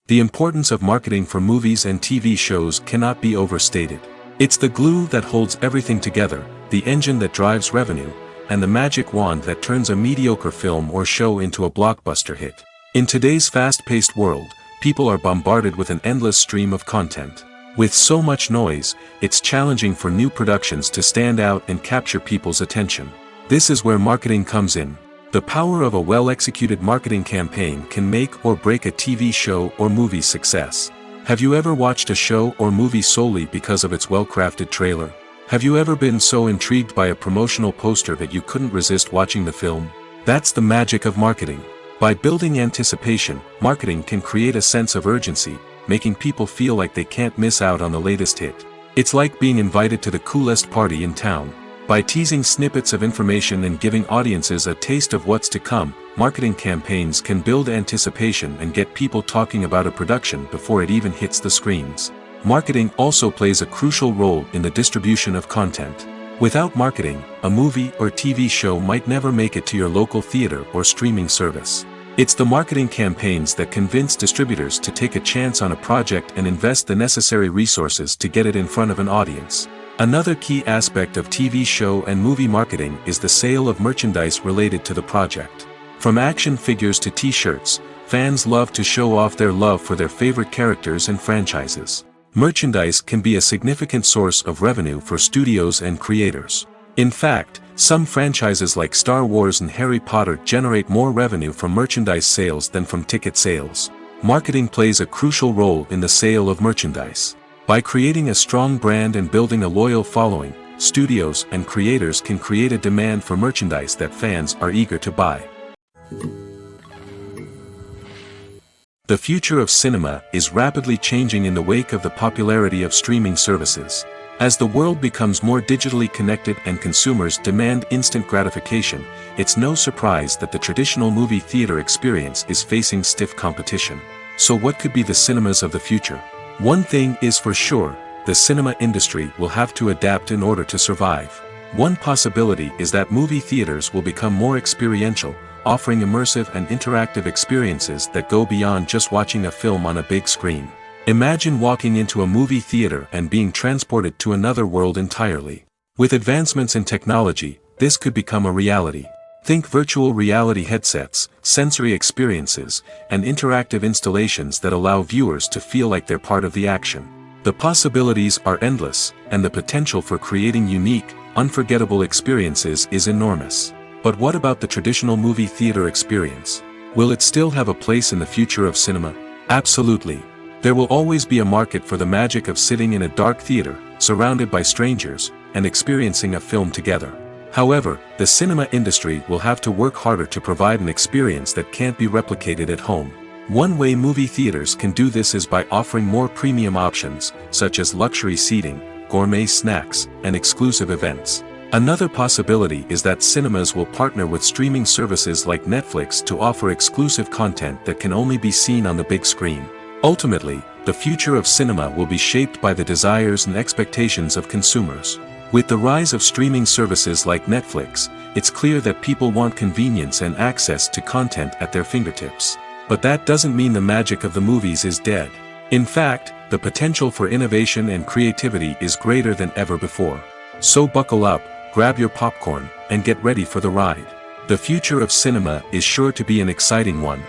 The importance of marketing for movies and TV shows cannot be overstated. It's the glue that holds everything together, the engine that drives revenue, and the magic wand that turns a mediocre film or show into a blockbuster hit. In today's fast-paced world, people are bombarded with an endless stream of content. With so much noise, it's challenging for new productions to stand out and capture people's attention. This is where marketing comes in. The power of a well-executed marketing campaign can make or break a TV show or movie's success. Have you ever watched a show or movie solely because of its well-crafted trailer? Have you ever been so intrigued by a promotional poster that you couldn't resist watching the film? That's the magic of marketing. By building anticipation, marketing can create a sense of urgency, making people feel like they can't miss out on the latest hit. It's like being invited to the coolest party in town. By teasing snippets of information and giving audiences a taste of what's to come, marketing campaigns can build anticipation and get people talking about a production before it even hits the screens. Marketing also plays a crucial role in the distribution of content. Without marketing, a movie or TV show might never make it to your local theater or streaming service. It's the marketing campaigns that convince distributors to take a chance on a project and invest the necessary resources to get it in front of an audience. Another key aspect of TV show and movie marketing is the sale of merchandise related to the project. From action figures to t-shirts, fans love to show off their love for their favorite characters and franchises. Merchandise can be a significant source of revenue for studios and creators. In fact, some franchises like Star Wars and Harry Potter generate more revenue from merchandise sales than from ticket sales. Marketing plays a crucial role in the sale of merchandise. By creating a strong brand and building a loyal following, studios and creators can create a demand for merchandise that fans are eager to buy. The future of cinema is rapidly changing in the wake of the popularity of streaming services. As the world becomes more digitally connected and consumers demand instant gratification, it's no surprise that the traditional movie theater experience is facing stiff competition. So what could be the cinemas of the future? One thing is for sure, the cinema industry will have to adapt in order to survive. One possibility is that movie theaters will become more experiential, offering immersive and interactive experiences that go beyond just watching a film on a big screen. Imagine walking into a movie theater and being transported to another world entirely. With advancements in technology, this could become a reality. Think virtual reality headsets, sensory experiences, and interactive installations that allow viewers to feel like they're part of the action. The possibilities are endless, and the potential for creating unique, unforgettable experiences is enormous. But what about the traditional movie theater experience? Will it still have a place in the future of cinema? Absolutely. There will always be a market for the magic of sitting in a dark theater, surrounded by strangers, and experiencing a film together. However, the cinema industry will have to work harder to provide an experience that can't be replicated at home. One way movie theaters can do this is by offering more premium options, such as luxury seating, gourmet snacks, and exclusive events. Another possibility is that cinemas will partner with streaming services like Netflix to offer exclusive content that can only be seen on the big screen. Ultimately, the future of cinema will be shaped by the desires and expectations of consumers. With the rise of streaming services like Netflix, it's clear that people want convenience and access to content at their fingertips. But that doesn't mean the magic of the movies is dead. In fact, the potential for innovation and creativity is greater than ever before. So buckle up, grab your popcorn, and get ready for the ride. The future of cinema is sure to be an exciting one.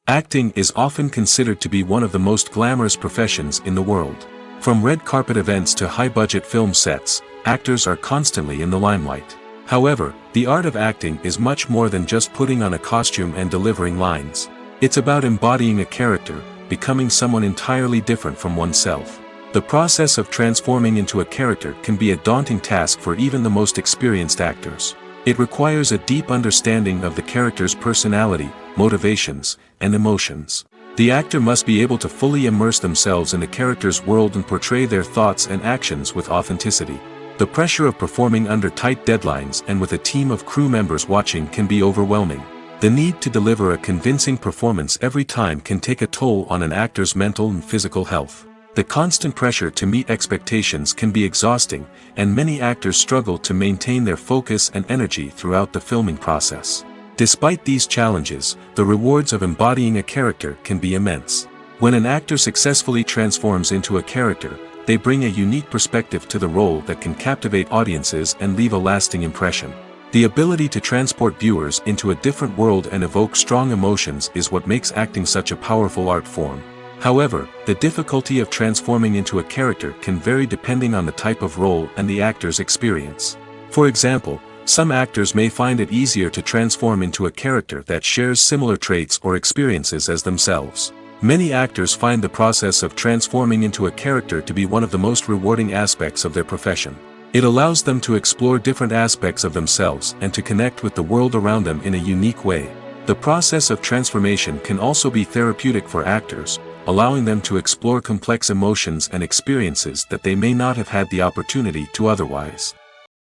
Acting is often considered to be one of the most glamorous professions in the world. From red carpet events to high-budget film sets, actors are constantly in the limelight. However, the art of acting is much more than just putting on a costume and delivering lines. It's about embodying a character, becoming someone entirely different from oneself. The process of transforming into a character can be a daunting task for even the most experienced actors. It requires a deep understanding of the character's personality, motivations, and emotions. The actor must be able to fully immerse themselves in the character's world and portray their thoughts and actions with authenticity. The pressure of performing under tight deadlines and with a team of crew members watching can be overwhelming. The need to deliver a convincing performance every time can take a toll on an actor's mental and physical health. The constant pressure to meet expectations can be exhausting, and many actors struggle to maintain their focus and energy throughout the filming process. Despite these challenges, the rewards of embodying a character can be immense. When an actor successfully transforms into a character, they bring a unique perspective to the role that can captivate audiences and leave a lasting impression. The ability to transport viewers into a different world and evoke strong emotions is what makes acting such a powerful art form. However, the difficulty of transforming into a character can vary depending on the type of role and the actor's experience. For example, some actors may find it easier to transform into a character that shares similar traits or experiences as themselves. Many actors find the process of transforming into a character to be one of the most rewarding aspects of their profession. It allows them to explore different aspects of themselves and to connect with the world around them in a unique way. The process of transformation can also be therapeutic for actors, allowing them to explore complex emotions and experiences that they may not have had the opportunity to otherwise.